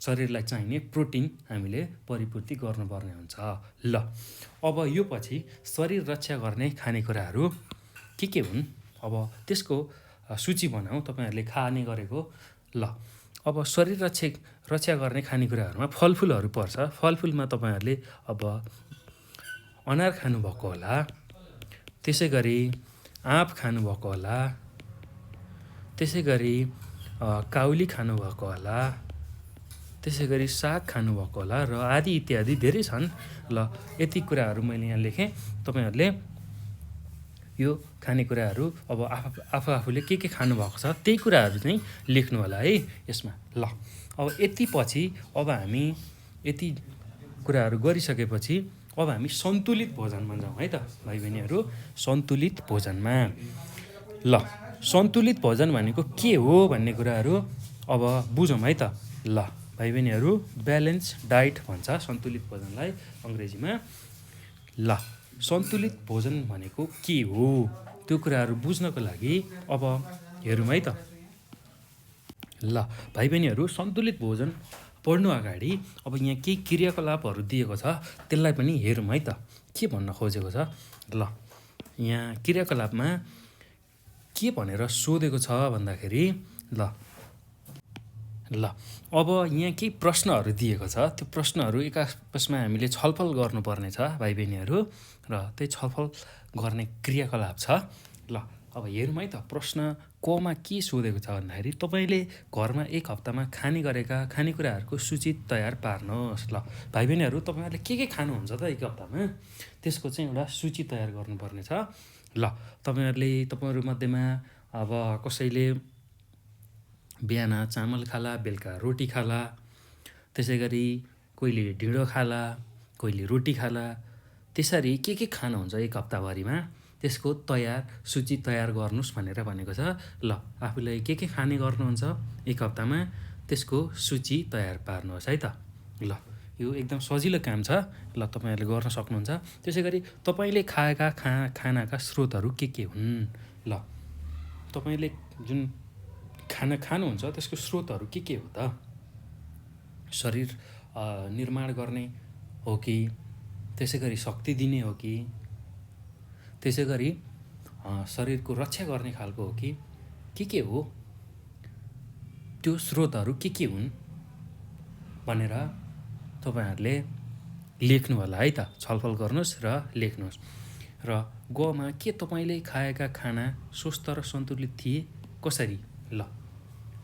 शरीरलाई चाहिने प्रोटिन हामीले परिपूर्ति गर्नुपर्ने हुन्छ। ल अब यो पछि शरीर रक्षा गर्ने खानेकुराहरू के हुन्, अब त्यसको सूची बनाऊ तपाईँहरूले खाने गरेको। ल अब शरीर रक्षा गर्ने खानेकुराहरूमा फलफुलहरू पर्छ। फलफुलमा तपाईँहरूले अब अनार खानुभएको होला, त्यसै गरी आँप खानुभएको होला, त्यसै गरी काउली खानुभएको होला, त्यसै गरी साग खानुभएको होला र आदि इत्यादि धेरै छन्। ल यति कुराहरू मैले यहाँ लेखेँ, तपाईँहरूले यो खानेकुराहरू अब आफूले के खानुभएको छ त्यही कुराहरू चाहिँ लेख्नु होला है यसमा। ल अब यति पछि अब हामी यति कुराहरू गरिसकेपछि अब हामी सन्तुलित भोजनमा जाउँ है त भाइ बहिनीहरू। सन्तुलित भोजनमा ल सन्तुलित भोजन भनेको के हो भन्ने कुराहरू अब बुझौँ है त। ल भाइ बहिनीहरू ब्यालेन्स डाइट भन्छ सन्तुलित भोजनलाई अङ्ग्रेजीमा। ल सन्तुलित भोजन भनेको के हो त्यो कुराहरू बुझ्नको लागि अब हेरौँ है त। ल भाइ बहिनीहरू सन्तुलित भोजन पढ्नु अगाडि अब यहाँ केही क्रियाकलापहरू दिएको छ त्यसलाई पनि हेरौँ है त के भन्न खोजेको छ। ल यहाँ क्रियाकलापमा के भनेर सोधेको छ भन्दाखेरि ल अब यहाँ केही प्रश्नहरू दिएको छ त्यो प्रश्नहरू एक आपसमा हामीले छलफल गर्नुपर्ने छ भाइ बहिनीहरू र त्यही छलफल गर्ने क्रियाकलाप छ। ल अब हेरौँ है त प्रश्न कमा के सोधेको छ भन्दाखेरि तपाईँले घरमा एक हप्तामा खाने गरेका खानेकुराहरूको सूची तयार पार्नुहोस्। ल भाइ बहिनीहरू तपाईँहरूले के खानुहुन्छ त एक हप्तामा त्यसको चाहिँ एउटा सूची तयार गर्नुपर्ने छ। ल तपाईँहरू मध्येमा अब कसैले बिहान चामल खाला बेलुका रोटी खाला त्यसै गरी कोहीले ढिँडो खाला कोहीले रोटी खाला त्यसरी के खानुहुन्छ एक हप्ताभरिमा त्यसको सूची तयार गर्नुहोस् भनेर भनेको छ। ल आफूलाई के खाने गर्नुहुन्छ एक हप्तामा त्यसको सूची तयार पार्नुहोस् है त। ल यो एकदम सजिलो काम छ। ल तपाईँहरूले गर्न सक्नुहुन्छ। त्यसै गरी तपाईँले खाएका खानाका स्रोतहरू के हुन्। ल तपाईँले जुन खाना खानुहुन्छ त्यसको स्रोतहरू के हो त। शरीर निर्माण गर्ने हो कि त्यसै गरी शक्ति दिने हो कि त्यसै गरी शरीरको रक्षा गर्ने खालको हो कि के हो त्यो स्रोतहरू के हुन् भनेर तपाईँहरूले लेख्नु होला है त। छलफल गर्नुहोस् र लेख्नुहोस्। र गमा के तपाईँले खाएका खाना स्वस्थ र सन्तुलित थिए कसरी। ल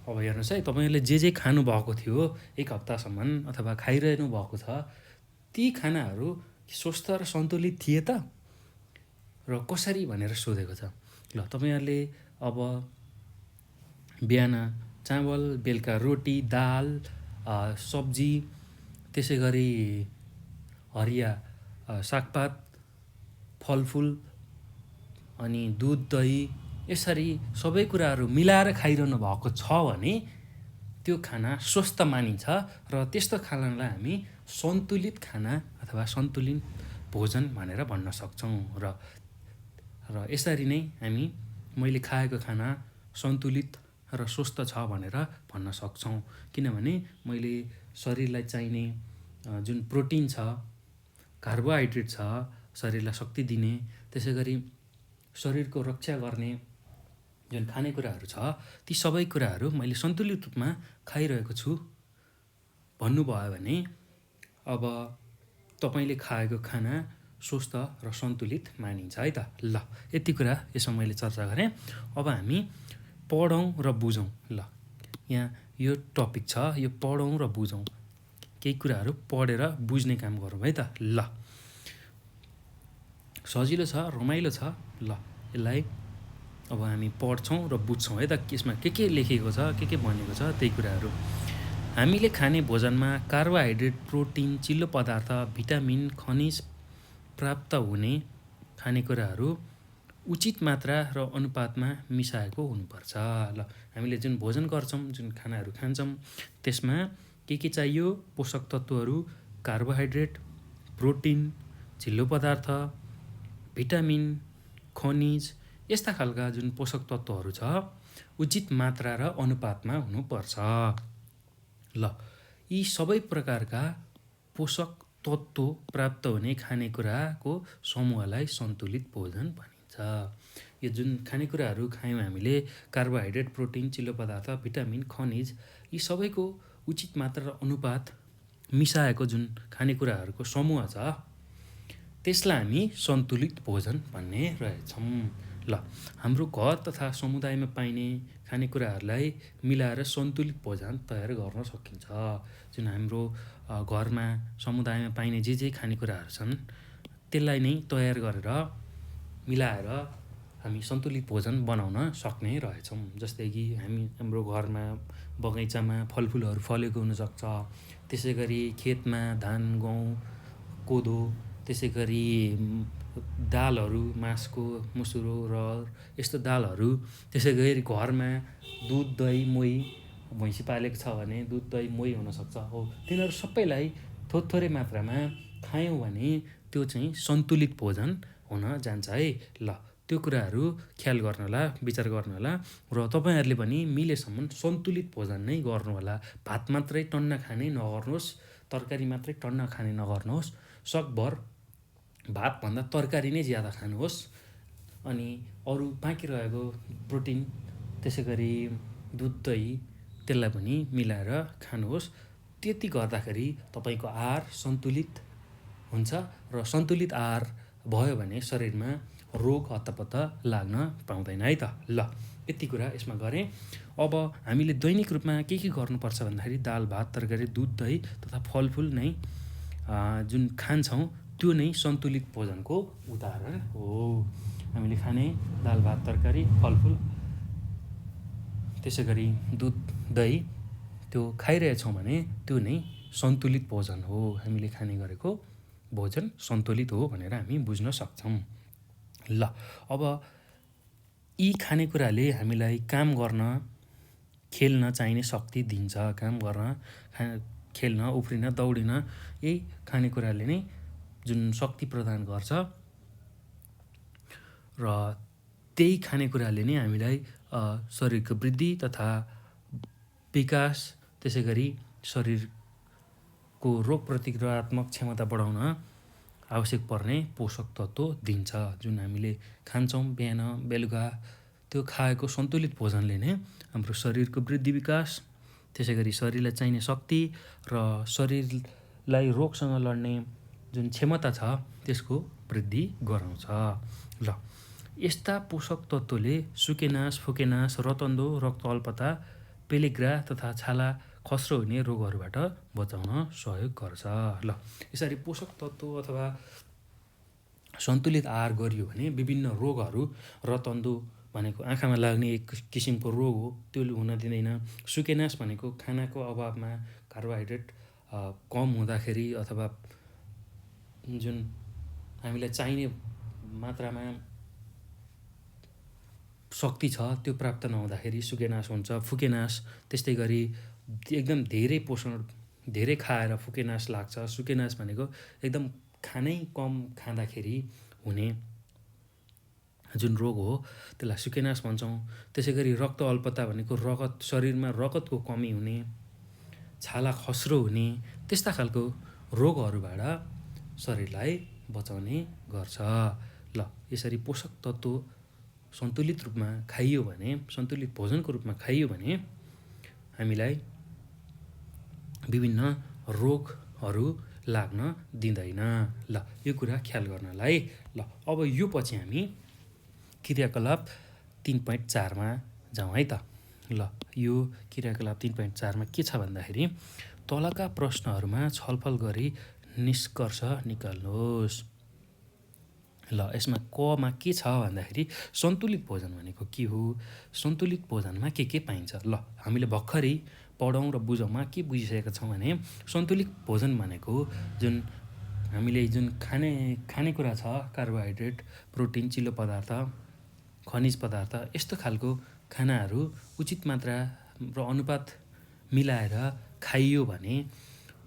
अब हेर्नुहोस् है तपाईँहरूले जे खानुभएको थियो एक हप्तासम्म अथवा खाइरहनु भएको छ ती खानाहरू स्वस्थ र सन्तुलित थिए त र कसरी भनेर सोधेको छ। ल तपाईँहरूले अब बिहान चामल बेलुका रोटी दाल सब्जी त्यसै गरी हरिया सागपात फलफुल अनि दुध दही यसरी सबै कुराहरू मिलाएर खाइरहनु भएको छ भने त्यो खाना स्वस्थ मानिन्छ र त्यस्तो खानालाई हामी सन्तुलित खाना अथवा सन्तुलित भोजन भनेर भन्न सक्छौँ। र यसरी नै हामी मैले खाएको खाना सन्तुलित र स्वस्थ छ भनेर भन्न सक्छौँ। किनभने मैले शरीरलाई चाहिने जुन प्रोटिन छ कार्बोहाइड्रेट छ शरीरलाई शक्ति दिने त्यसै गरी शरीरको रक्षा गर्ने जुन खानेकुराहरू छ ती सबै कुराहरू मैले सन्तुलित रूपमा खाइरहेको छु भन्नुभयो भने अब तपाईँले खाएको खाना स्वस्थ र सन्तुलित मानिन्छ है त। ल यति कुरा यसमा मैले चर्चा गरेँ। अब हामी पढौँ र बुझौँ। ल यहाँ यो टपिक छ यो पढौँ र बुझौँ केही कुराहरू पढेर बुझ्ने काम गरौँ है त। ल सजिलो छ रमाइलो छ। ल यसलाई अब हामी पढ्छौँ र बुझ्छौँ है त। यसमा के लेखेको छ के भनेको छ त्यही कुराहरू। हामीले खाने भोजनमा कार्बोहाइड्रेट प्रोटिन चिल्लो पदार्थ भिटामिन खनिज प्राप्त हुने खानेकुराहरू उचित मात्रा र अनुपातमा मिसाएको हुनुपर्छ। ल हामीले जुन भोजन गर्छौँ जुन खानाहरू खान्छौँ त्यसमा के चाहियो पोषक तत्त्वहरू कार्बोहाइड्रेट प्रोटिन चिल्लो पदार्थ भिटामिन खनिज यस्ता खालका जुन पोषक तत्त्वहरू छ उचित मात्रा र अनुपातमा हुनुपर्छ। ल यी सबै प्रकारका पोषक तत्त्व प्राप्त हुने खानेकुराको समूहलाई सन्तुलित भोजन भनिन्छ। यो जुन खानेकुराहरू खायौँ हामीले कार्बोहाइड्रेट प्रोटिन चिल्लो पदार्थ भिटामिन खनिज यी सबैको उचित मात्रा र अनुपात मिसाएको जुन खानेकुराहरूको समूह छ त्यसलाई हामी सन्तुलित भोजन भन्ने रहेछौँ। ल हाम्रो घर तथा समुदायमा पाइने खानेकुराहरूलाई मिलाएर सन्तुलित भोजन तयार गर्न सकिन्छ। जुन हाम्रो घरमा समुदायमा पाइने जे खानेकुराहरू छन् त्यसलाई नै तयार गरेर मिलाएर हामी सन्तुलित भोजन बनाउन सक्ने रहेछौँ। जस्तै कि हाम्रो घरमा बगैँचामा फलफुलहरू फलेको हुनसक्छ, त्यसै गरी खेतमा धान, गहुँ, कोदो, त्यसै गरी दालहरू, मासको मुसुरो, रहर यस्तो दालहरू, त्यसै गरी घरमा दुध, दही, मोही, भैँसी पालेको छ भने दुध, दही, मोही हुनसक्छ। हो तिनीहरू सबैलाई थोरै मात्रामा खायौँ भने त्यो चाहिँ सन्तुलित भोजन हुन जान्छ है। ल त्यो कुराहरू ख्याल गर्नुहोला, विचार गर्नुहोला र तपाईँहरूले पनि मिलेसम्म सन्तुलित भोजन नै गर्नुहोला। भात मात्रै टन्न खाने नगर्नुहोस्, तरकारी मात्रै टन्न खाने नगर्नुहोस्। सकभर भातभन्दा तरकारी नै ज्यादा खानुहोस्। अनि अरू बाँकी रहेको प्रोटिन, त्यसै गरी दुध, दही त्यसलाई पनि मिलाएर खानुहोस्। त्यति गर्दाखेरि तपाईँको आहार सन्तुलित हुन्छ र सन्तुलित आहार भयो भने शरीरमा रोग हत्तपत्त लाग्न पाउँदैन है त। ल यति कुरा यसमा गरेँ। अब हामीले दैनिक रूपमा के गर्नुपर्छ भन्दाखेरि दाल, भात, तरकारी, दुध, दही तथा फलफुल नै जुन खान्छौँ त्यो नै सन्तुलित भोजनको उदाहरण हो। हामीले खाने दाल, भात, तरकारी, फलफुल, त्यसै गरी दुध, दही त्यो खाइरहेछौँ भने त्यो नै सन्तुलित भोजन हो। हामीले खाने गरेको भोजन सन्तुलित हो भनेर हामी बुझ्न सक्छौँ। ल अब यी खानेकुराले हामीलाई काम गर्न, खेल्न चाहिने शक्ति दिन्छ। काम गर्न, खेल्न, उफ्रिन, दौडिन यही खानेकुराले नै जुन शक्ति प्रदान गर्छ र त्यही खानेकुराले नै हामीलाई शरीरको वृद्धि तथा विकास, त्यसै गरी शरीरको रोग प्रतिक्रियात्मक क्षमता बढाउन आवश्यक पर्ने पोषक तत्त्व दिन्छ। जुन हामीले खान्छौँ बिहान बेलुका त्यो खाएको सन्तुलित भोजनले नै हाम्रो शरीरको वृद्धि विकास, त्यसै गरी शरीरलाई चाहिने शक्ति र शरीरलाई रोगसँग लड्ने जुन क्षमता छ त्यसको वृद्धि गराउँछ। ल यस्ता पोषक तत्त्वले सुकेनास, फुकेनास, रतन्दो, रक्त अल्पता, पेलेग्रा तथा छाला खस्रो हुने रोगहरूबाट बचाउन सहयोग गर्छ। ल यसरी पोषक तत्त्व अथवा सन्तुलित आहार गरियो भने विभिन्न रोगहरू, रतन्दो भनेको आँखामा लाग्ने एक किसिमको रोग हो, त्यो हुन दिँदैन। सुकेनास भनेको खानाको अभावमा कार्बोहाइड्रेट कम हुँदाखेरि अथवा जुन हामीलाई चाहिने मात्रामा शक्ति छ त्यो प्राप्त नहुँदाखेरि सुकेनास हुन्छ। फुकेनास त्यस्तै गरी एकदम धेरै पोषण धेरै खाएर फुकेनास लाग्छ। सुकेनास भनेको एकदम खानै कम खाँदाखेरि हुने जुन रोग हो त्यसलाई सुकेनास भन्छौँ। त्यसै गरी रक्त अल्पता भनेको शरीरमा रगतको कमी हुने, छाला खस्रो हुने त्यस्ता खालको रोगहरूबाट शरीरलाई बचाउने गर्छ। ल यसरी पोषक तत्त्व सन्तुलित रूपमा खाइयो भने, सन्तुलित भोजनको रूपमा खाइयो भने हामीलाई विभिन्न रोगहरू लाग्न दिँदैन। ल यो कुरा ख्याल गर्नलाई। ल अब यो पछि हामी क्रियाकलाप 3.4मा जाउँ है त। ल यो क्रियाकलाप 3.4मा के छ भन्दाखेरि तलका प्रश्नहरूमा छलफल गरी निष्कर्ष निकाल्नुहोस्। ल यसमा कमा के छ भन्दाखेरि सन्तुलित भोजन भनेको के हो, सन्तुलित भोजनमा के पाइन्छ। ल हामीले भर्खरै पढौँ र बुझौँमा के बुझिसकेका छौँ भने सन्तुलित भोजन भनेको जुन हामीले जुन खानेकुरा छ, कार्बोहाइड्रेट, प्रोटिन, चिल्लो पदार्थ, खनिज पदार्थ यस्तो खालको खानाहरू उचित मात्रा र अनुपात मिलाएर खाइयो भने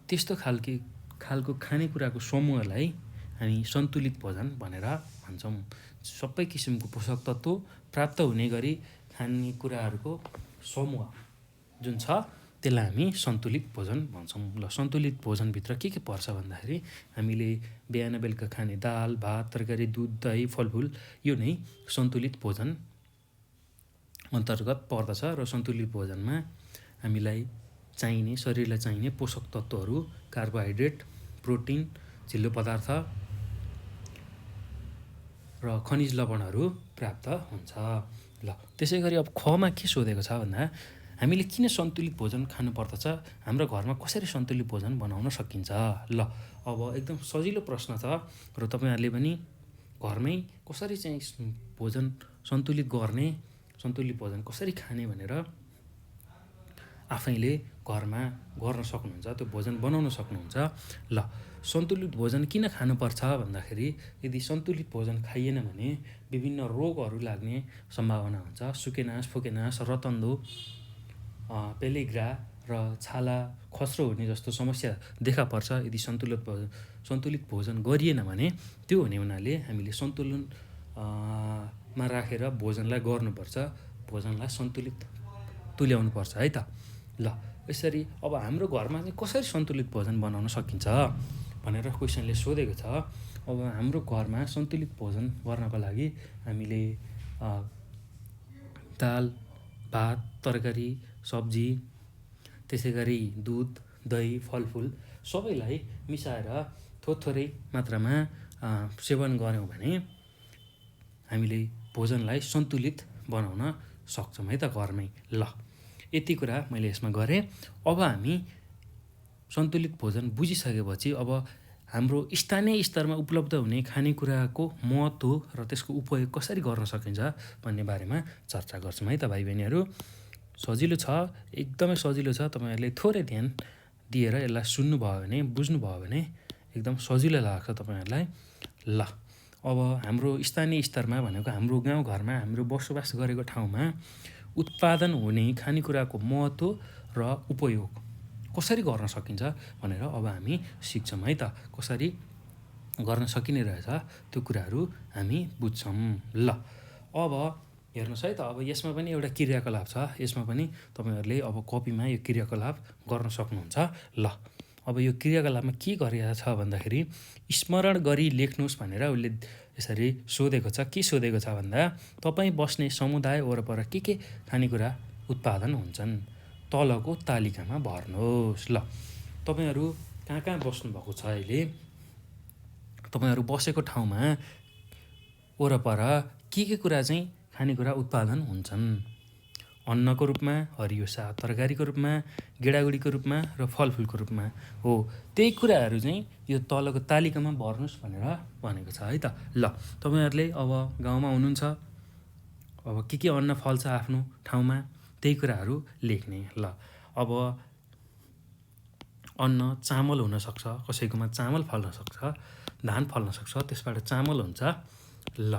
त्यस्तो खालको खानेकुराको समूहलाई हामी सन्तुलित भोजन भनेर भन्छौँ। सबै किसिमको पोषक तत्त्व प्राप्त हुने गरी खानेकुराहरूको समूह जुन छ त्यसलाई हामी सन्तुलित भोजन भन्छौँ। ल सन्तुलित भोजनभित्र के पर्छ भन्दाखेरि हामीले बिहान बेलुका खाने दाल, भात, तरकारी, दुध, दही, फलफुल यो नै सन्तुलित भोजन अन्तर्गत पर्दछ। र सन्तुलित भोजनमा हामीलाई चाहिने, शरीरलाई चाहिने पोषक तत्त्वहरू कार्बोहाइड्रेट, प्रोटिन, झिल्लो पदार्थ र खनिज लवणहरू प्राप्त हुन्छ। ल त्यसै गरी अब खमा के सोधेको छ भन्दा हामीले किन सन्तुलित भोजन खानुपर्दछ, हाम्रो घरमा कसरी सन्तुलित भोजन बनाउन सकिन्छ। ल अब एकदम सजिलो प्रश्न छ र तपाईँहरूले पनि घरमै कसरी चाहिँ भोजन सन्तुलित गर्ने, सन्तुलित भोजन कसरी खाने भनेर आफैले घरमा गर्न सक्नुहुन्छ, त्यो भोजन बनाउन सक्नुहुन्छ। ल, सन्तुलित भोजन किन खानुपर्छ भन्दाखेरि यदि सन्तुलित भोजन खाइएन भने विभिन्न रोगहरू लाग्ने सम्भावना हुन्छ। सुकेनास, फुकेनास, रतन्दो, पेलिग्रा र छाला खस्रो हुने जस्तो समस्या देखा पर्छ यदि सन्तुलित भोजन गरिएन भने। त्यो हुने हुनाले हामीले सन्तुलन मा राखेर भोजनलाई गर्नुपर्छ, भोजनलाई सन्तुलित तुल्याउनुपर्छ है त। ल, यसरी अब हाम्रो घरमा चाहिँ कसरी सन्तुलित भोजन बनाउन सकिन्छ भनेर क्वेसनले सोधेको छ। अब हाम्रो घरमा सन्तुलित भोजन गर्नको लागि हामीले दाल, भात, तरकारी, सब्जी, त्यसै गरी दुध, दही, फलफुल सबैलाई मिसाएर थोरै मात्रामा सेवन गऱ्यौँ भने हामीले भोजनलाई सन्तुलित बनाउन सक्छौँ है त घरमै। ल, यति कुरा मैले यसमा गरेँ। अब हामी सन्तुलित भोजन बुझिसकेपछि अब हाम्रो स्थानीय स्तरमा उपलब्ध हुने खानेकुराको महत्त्व र त्यसको उपयोग कसरी गर्न सकिन्छ भन्ने बारेमा चर्चा गर्छौँ है त भाइ बहिनीहरू। सजिलो छ, एकदमै सजिलो छ। तपाईँहरूले थोरै ध्यान दिएर यसलाई सुन्नुभयो भने, बुझ्नुभयो भने एकदम सजिलो लाग्छ तपाईँहरूलाई। ल, अब हाम्रो स्थानीय स्तरमा भनेको हाम्रो गाउँघरमा, हाम्रो बसोबास गरेको ठाउँमा उत्पादन हुने खानेकुराको महत्त्व र उपयोग कसरी गर्न सकिन्छ भनेर अब हामी सिक्छौँ है त। कसरी गर्न सकिने रहेछ त्यो कुराहरू हामी बुझ्छौँ। ल, अब हेर्नुहोस् है त, अब यसमा पनि एउटा क्रियाकलाप छ। यसमा पनि तपाईँहरूले अब कपीमा यो क्रियाकलाप गर्न सक्नुहुन्छ। ल, अब यो क्रियाकलापमा के गरिएको छ भन्दाखेरि स्मरण गरी लेख्नुहोस् भनेर उसले यसरी सोधेको छ। के सोधेको छ भन्दा तपाईँ बस्ने समुदाय वरपर के खानेकुरा उत्पादन हुन्छन् तलको तालिकामा भर्नुहोस्। ल, तपाईँहरू कहाँ कहाँ बस्नुभएको छ अहिले, तपाईँहरू बसेको ठाउँमा वरपर के कुरा चाहिँ खानेकुरा उत्पादन हुन्छन्? अन्नको रूपमा, हरियो साग तरकारीको रूपमा, गेडागुडीको रूपमा र फलफुलको रूपमा हो। त्यही कुराहरू चाहिँ यो तलको तालिकामा भर्नुहोस् भनेर भनेको छ है त। ल, तपाईँहरूले अब गाउँमा हुनुहुन्छ, अब के अन्न फल्छ आफ्नो ठाउँमा त्यही कुराहरू लेख्ने। ल, अब अन्न चामल हुनसक्छ, कसैकोमा चामल फल्न सक्छ, धान फल्न सक्छ, त्यसबाट चामल हुन्छ। ल,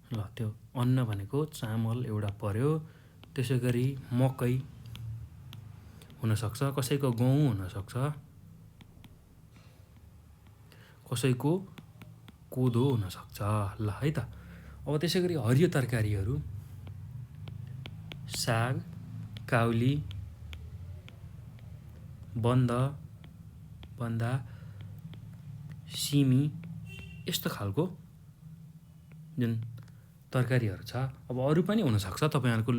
त्यो अन्न भनेको चामल एउटा पर्यो। त्यसै गरी मकै हुनसक्छ, कसैको गहुँ हुनसक्छ, कसैको कोदो हुनसक्छ। ल है त। अब त्यसै गरी हरियो तरकारीहरू साग, काउली, बन्दा, सिमी यस्तो खालको जुन तरकारीहरू छ। अब अरू पनि हुनसक्छ तपाईँहरूको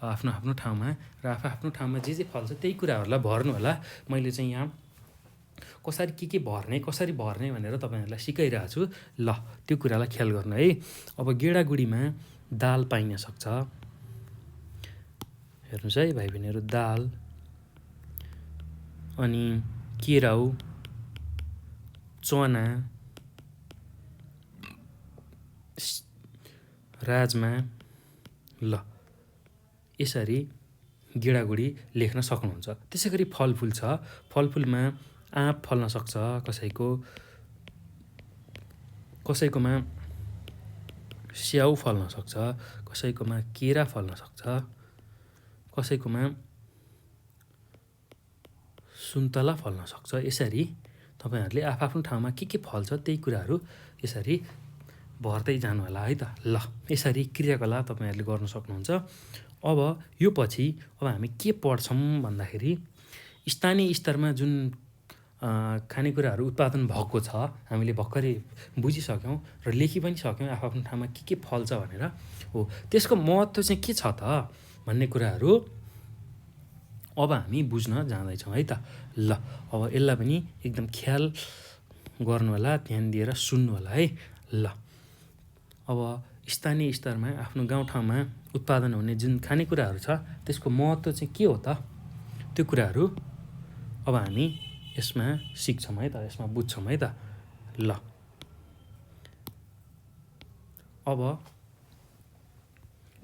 आफ्नो आफ्नो ठाउँमा, र आफ्नो ठाउँमा जे फल्छ त्यही कुराहरूलाई भर्नु होला। मैले चाहिँ यहाँ कसरी के भर्ने भनेर तपाईँहरूलाई सिकाइरहेको छु। ल, त्यो कुरालाई ख्याल गर्नु है। अब गेडागुडीमा दाल पाइन सक्छ। हेर्नुहोस् है भाइ बहिनीहरू, दाल, अनि केराउ, चना, राजमा। ल, यसरी गेडागुडी लेख्न सक्नुहुन्छ। त्यसै गरी फलफुल छ। फलफुलमा आँप फल्न सक्छ, कसैकोमा स्याउ फल्न सक्छ, कसैकोमा केरा फल्न सक्छ, कसैकोमा सुन्तला फल्न सक्छ। यसरी तपाईँहरूले आफ्नो ठाउँमा के फल्छ त्यही कुराहरू यसरी भर्दै जानु होला है त। ल, यसरी क्रियाकलाप तपाईँहरूले गर्न सक्नुहुन्छ। अब यो पछि अब हामी के पढ्छौँ भन्दाखेरि स्थानीय स्तरमा जुन खानेकुराहरू उत्पादन भएको छ हामीले भर्खरै बुझिसक्यौँ र लेखि पनि सक्यौँ आफ्नो ठाउँमा के फल्छ भनेर हो। त्यसको महत्त्व चाहिँ के छ त भन्ने कुराहरू अब हामी बुझ्न जाँदैछौँ है त। ल, अब यसलाई पनि एकदम ख्याल गर्नु होला, ध्यान दिएर सुन्नु होला है। ल, अब स्थानीय स्तरमा आफ्नो गाउँठाउँमा उत्पादन हुने जुन खानेकुराहरू छ त्यसको महत्त्व चाहिँ के हो त, त्यो कुराहरू अब हामी यसमा सिक्छौँ है त, यसमा बुझ्छौँ है त। ल, अब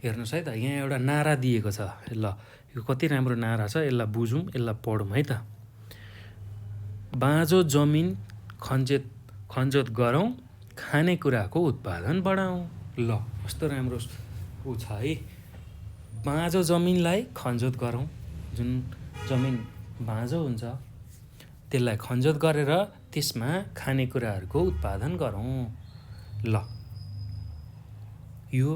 हेर्नुहोस् है त, यहाँ एउटा नारा दिएको छ। ल यो कति राम्रो नारा छ, यसलाई बुझौँ, यसलाई पढौँ है त। बाँझो जमिन खनजोत गरौँ, खानेकुराको उत्पादन बढाउँ। ल कस्तो राम्रो ऊ छ है। बाँझो जमिनलाई खनजोत गरौँ, जुन जमिन बाँझो हुन्छ त्यसलाई खनजोत गरेर त्यसमा खानेकुराहरूको उत्पादन गरौँ। ल यो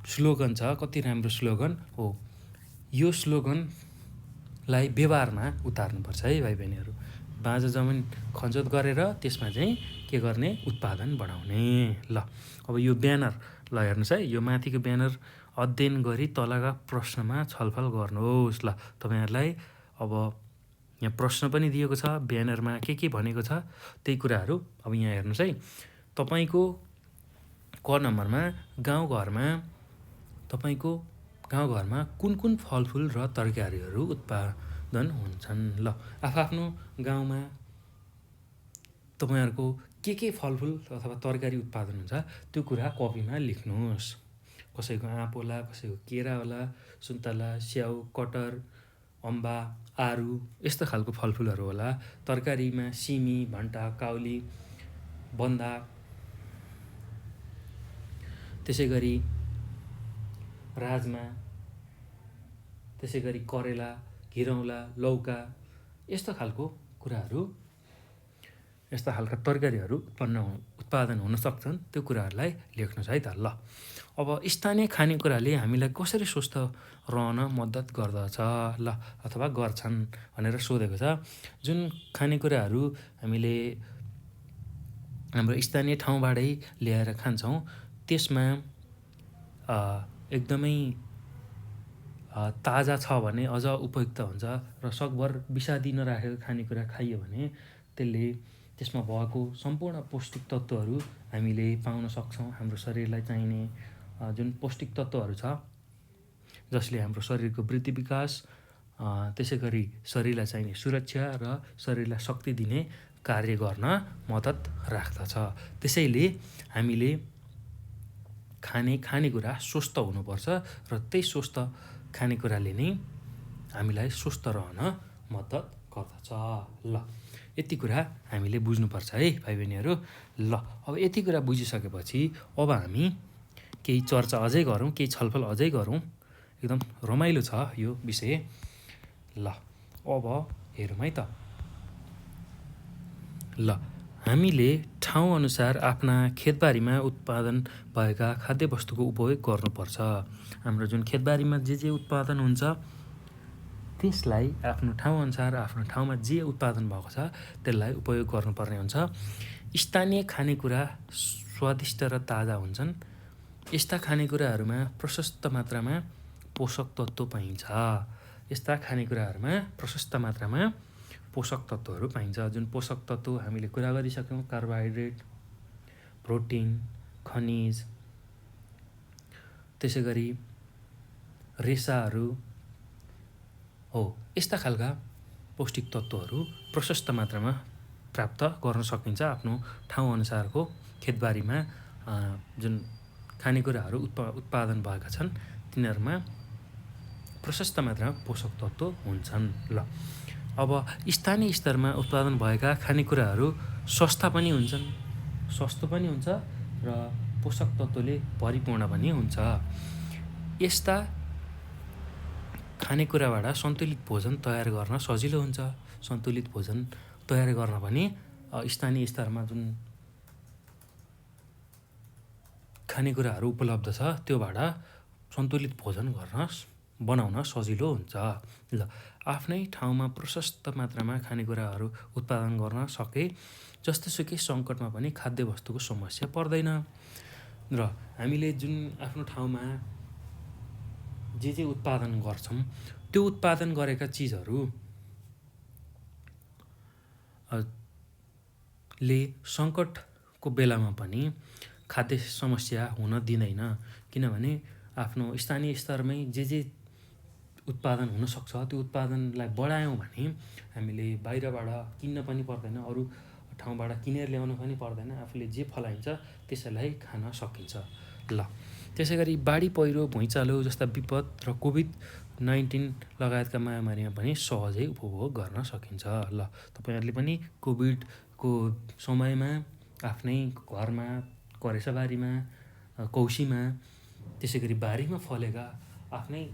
स्लोगन छ, कति राम्रो स्लोगन हो। यो स्लोगनलाई व्यवहारमा उतार्नुपर्छ है भाइ बहिनीहरू। बाँझो जमिन खनजोत गरेर त्यसमा चाहिँ के गर्ने, उत्पादन बढाउने। ल अब यो ब्यानर, ल हेर्नुहोस् है, यो माथिको ब्यानर अध्ययन गरी तलका प्रश्नमा छलफल गर्नुहोस्। ल तपाईँहरूलाई अब यहाँ प्रश्न पनि दिएको छ, ब्यानरमा के भनेको छ त्यही कुराहरू अब यहाँ हेर्नुहोस् है। तपाईँको क नम्बरमा गाउँघरमा कुन फलफुल र तरकारीहरू उत्पादन हुन्छन्। ल आफ्नो गाउँमा तपाईँहरूको के फलफुल अथवा तरकारी उत्पादन हुन्छ त्यो कुरा कपीमा लेख्नुहोस्। कसैको आँप होला, कसैको केरा होला, सुन्तला, स्याउ, कटहर, अम्बा, आरु यस्तो खालको फलफुलहरू होला। तरकारीमा सिमी, भन्टा, काउली, बन्दा, त्यसै गरी राजमा, त्यसै गरी करेला, घिरौँला, लौका यस्तो खालको कुराहरू, यस्ता खालका तरकारीहरू उत्पादन हुन सक्छन्। त्यो कुराहरूलाई लेख्नुहोस् है त। ल अब स्थानीय खानेकुराले हामीलाई कसरी स्वस्थ रहन मद्दत गर्दछ, ल अथवा गर्छन् भनेर सोधेको छ। जुन खानेकुराहरू हामीले हाम्रो स्थानीय ठाउँबाटै ल्याएर खान्छौँ त्यसमा एकदमै ताजा छ भने अझ उपयुक्त हुन्छ र सकभर विषादी नराखेको खानेकुरा खाइयो भने त्यसमा भएको सम्पूर्ण पौष्टिक तत्त्वहरू हामीले पाउन सक्छौँ। हाम्रो शरीरलाई चाहिने जुन पौष्टिक तत्त्वहरू छ जसले हाम्रो शरीरको वृद्धि विकास, त्यसै गरी शरीरलाई चाहिने सुरक्षा र शरीरलाई शक्ति दिने कार्य गर्न मद्दत राख्दछ। त्यसैले हामीले खानेकुरा स्वस्थ हुनुपर्छ र त्यही स्वस्थ खानेकुराले नै हामीलाई स्वस्थ रहन मद्दत गर्दछ। ल यति कुरा हामीले बुझ्नुपर्छ है भाइ बहिनीहरू। ल अब यति कुरा बुझिसकेपछि अब हामी केही चर्चा अझै गरौँ, केही छलफल अझै गरौँ। एकदम रमाइलो छ यो विषय। ल अब हेरौँ है त। ल हामीले ठाउँअनुसार आफ्ना खेतबारीमा उत्पादन भएका खाद्यवस्तुको उपयोग गर्नुपर्छ। हाम्रो जुन खेतबारीमा जे उत्पादन हुन्छ त्यसलाई आफ्नो ठाउँअनुसार आफ्नो ठाउँमा जे उत्पादन भएको छ त्यसलाई उपयोग गर्नुपर्ने हुन्छ। स्थानीय खानेकुरा स्वादिष्ट र ताजा हुन्छन्। यस्ता खानेकुराहरूमा प्रशस्त मात्रामा पोषक तत्त्व पाइन्छ। यस्ता खानेकुराहरूमा प्रशस्त मात्रामा पोषक तत्त्वहरू पाइन्छ। जुन पोषक तत्त्व हामीले कुरा गरिसक्यौँ, कार्बोहाइड्रेट, प्रोटिन, खनिज, त्यसै गरी रेसाहरू हो। यस्ता खालका पौष्टिक तत्त्वहरू प्रशस्त मात्रामा प्राप्त गर्न सकिन्छ आफ्नो ठाउँअनुसारको खेतबारीमा। जुन खानेकुराहरू उत्पादन भएका छन् तिनीहरूमा प्रशस्त मात्रामा पोषक तत्त्व हुन्छन्। ल अब स्थानीय स्तरमा उत्पादन भएका खानेकुराहरू सस्ता पनि हुन्छन्, सस्तो पनि हुन्छ र पोषक तत्त्वले परिपूर्ण पनि हुन्छ। यस्ता खानेकुराबाट सन्तुलित भोजन तयार गर्न सजिलो हुन्छ। सन्तुलित भोजन तयार गर्न पनि स्थानीय स्तरमा जुन खानेकुराहरू उपलब्ध छ त्योबाट सन्तुलित भोजन बनाउन सजिलो हुन्छ। ल आफ्नै ठाउँमा प्रशस्त मात्रामा खानेकुराहरू उत्पादन गर्न सके जस्तोसुकै सङ्कटमा पनि खाद्यवस्तुको समस्या पर्दैन। र हामीले जुन आफ्नो ठाउँमा जे उत्पादन गर्छौँ त्यो उत्पादन गरेका चिजहरू ले सङ्कटको बेलामा पनि खाद्य समस्या हुन दिँदैन। किनभने आफ्नो स्थानीय स्तरमै जे उत्पादन हुनसक्छ त्यो उत्पादनलाई बढायौँ भने हामीले बाहिरबाट किन्न पनि पर्दैन, अरू ठाउँबाट किनेर ल्याउनु पनि पर्दैन, आफूले जे फलाइन्छ त्यसैलाई खान सकिन्छ। ल त्यसै गरी बाढी पहिरो भुइँचालो जस्ता विपद र कोभिड-19 लगायतका महामारीमा पनि सहजै उपभोग गर्न सकिन्छ। ल तपाईँहरूले पनि कोभिडको समयमा आफ्नै घरमा, करेसाबारीमा, कौसीमा, त्यसै गरी बारीमा फलेका आफ्नै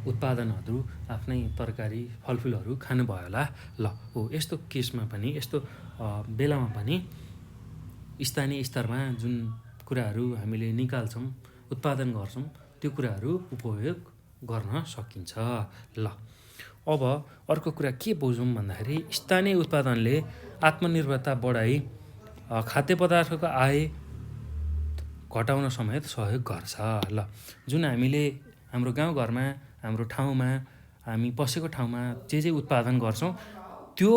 उत्पादनहरू, आफ्नै तरकारी फलफुलहरू खानुभयो होला। ल हो यस्तो केसमा पनि, यस्तो बेलामा पनि स्थानीय स्तरमा जुन कुराहरू हामीले निकाल्छौँ, उत्पादन गर्छौँ, त्यो कुराहरू उपयोग गर्न सकिन्छ। ल अब अर्को कुरा के बुझौँ भन्दाखेरि स्थानीय उत्पादनले आत्मनिर्भरता बढाइ खाद्य पदार्थको आय घटाउन समेत सहयोग गर्छ। ल जुन हामीले हाम्रो गाउँघरमा, हाम्रो ठाउँमा, हामी बसेको ठाउँमा जे उत्पादन गर्छौँ त्यो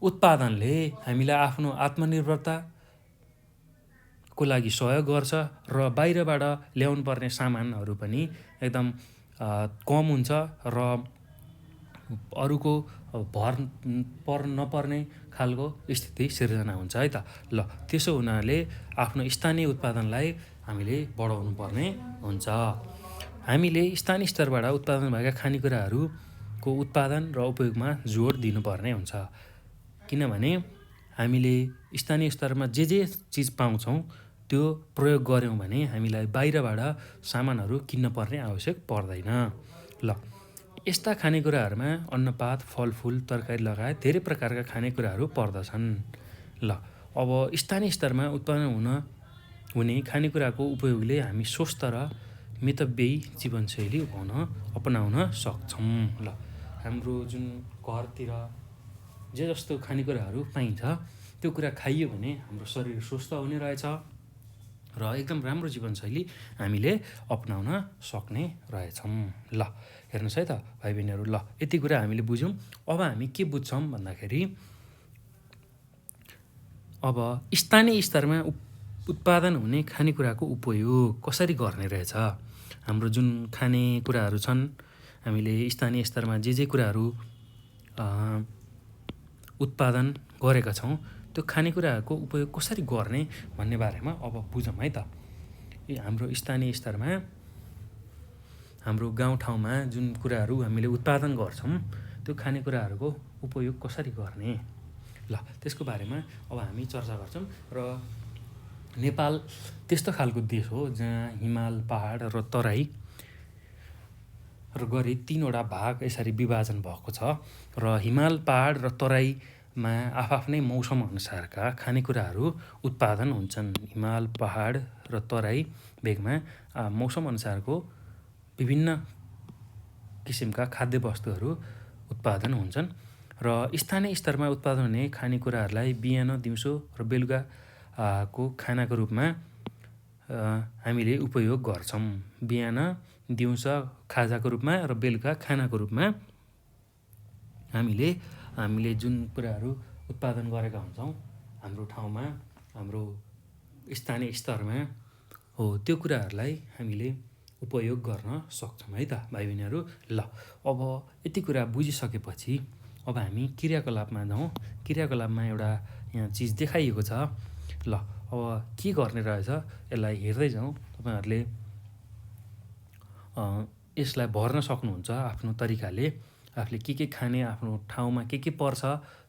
उत्पादनले हामीलाई आफ्नो आत्मनिर्भरताको लागि सहयोग गर्छ र बाहिरबाट ल्याउनु पर्ने सामानहरू पनि एकदम कम हुन्छ र अरूको भर नपर्ने खालको स्थिति सिर्जना हुन्छ है त। ल त्यसो हुनाले आफ्नो स्थानीय उत्पादनलाई हामीले बढाउनु पर्ने हुन्छ। हामीले स्थानीय स्तरबाट उत्पादन भएका खानेकुराहरूको उत्पादन र उपयोगमा जोड दिनुपर्ने हुन्छ, किनभने हामीले स्थानीय स्तरमा जे चिज पाउँछौँ त्यो प्रयोग गऱ्यौँ भने हामीलाई बाहिरबाट सामानहरू किन्न पर्ने आवश्यक पर्दैन। ल यस्ता खानेकुराहरूमा अन्नपात, फलफुल, तरकारी लगायत धेरै प्रकारका खानेकुराहरू पर्दछन्। ल अब स्थानीय स्तरमा उत्पादन हुने खानेकुराको उपयोगले हामी स्वस्थ र मितव्ययी जीवनशैली अपनाउन सक्छौँ। ल हाम्रो जुन घरतिर जे जस्तो खानेकुराहरू पाइन्छ त्यो कुरा खाइयो भने हाम्रो शरीर स्वस्थ हुने रहेछ र एकदम राम्रो जीवनशैली हामीले अपनाउन सक्ने रहेछौँ। ल हेर्नुहोस् है त भाइ बहिनीहरू, ल यति कुरा हामीले बुझ्यौँ। अब हामी के बुझ्छौँ भन्दाखेरि अब स्थानीय स्तरमा उत्पादन हुने खानेकुराको उपयोग कसरी गर्ने रहेछ। हाम्रो जुन खानेकुराहरू छन्, हामीले स्थानीय स्तरमा जे कुराहरू उत्पादन गरेका छौँ त्यो खानेकुराहरूको उपयोग कसरी गर्ने भन्ने बारेमा अब बुझौँ है त। हाम्रो स्थानीय स्तरमा, हाम्रो गाउँठाउँमा जुन कुराहरू हामीले उत्पादन गर्छौँ त्यो खानेकुराहरूको उपयोग कसरी गर्ने, ल त्यसको बारेमा अब हामी चर्चा गर्छौँ। र नेपाल त्यस्तो खालको देश हो जहाँ हिमाल, पहाड र तराई र गरी 3वटा भाग यसरी विभाजन भएको छ र हिमाल, पहाड र तराईमा आफ्नै मौसम अनुसारका खानेकुराहरू उत्पादन हुन्छन्। हिमाल, पहाड र तराई भेगमा मौसम अनुसारको विभिन्न किसिमका खाद्य वस्तुहरू उत्पादन हुन्छन् र स्थानीय स्तरमा उत्पादन हुने खानेकुराहरूलाई बिहान, दिउँसो र बेलुका को खानाको रूपमा हामीले उपयोग गर्छौँ। बिहान, दिउँसो खाजाको रूपमा र बेलुका खानाको रूपमा हामीले जुन कुराहरू उत्पादन गरेका हुन्छौँ हाम्रो ठाउँमा, हाम्रो स्थानीय स्तरमा हो त्यो कुराहरूलाई हामीले उपयोग गर्न सक्छौँ है त भाइ बहिनीहरू। ल अब यति कुरा बुझिसकेपछि अब हामी क्रियाकलापमा जाउँ। क्रियाकलापमा एउटा यहाँ चिज देखाइएको छ। ल अब के गर्ने रहेछ यसलाई हेर्दै जाउँ। तपाईँहरूले यसलाई भर्न सक्नुहुन्छ आफ्नो तरिकाले। आफूले के खाने, आफ्नो ठाउँमा के पर्छ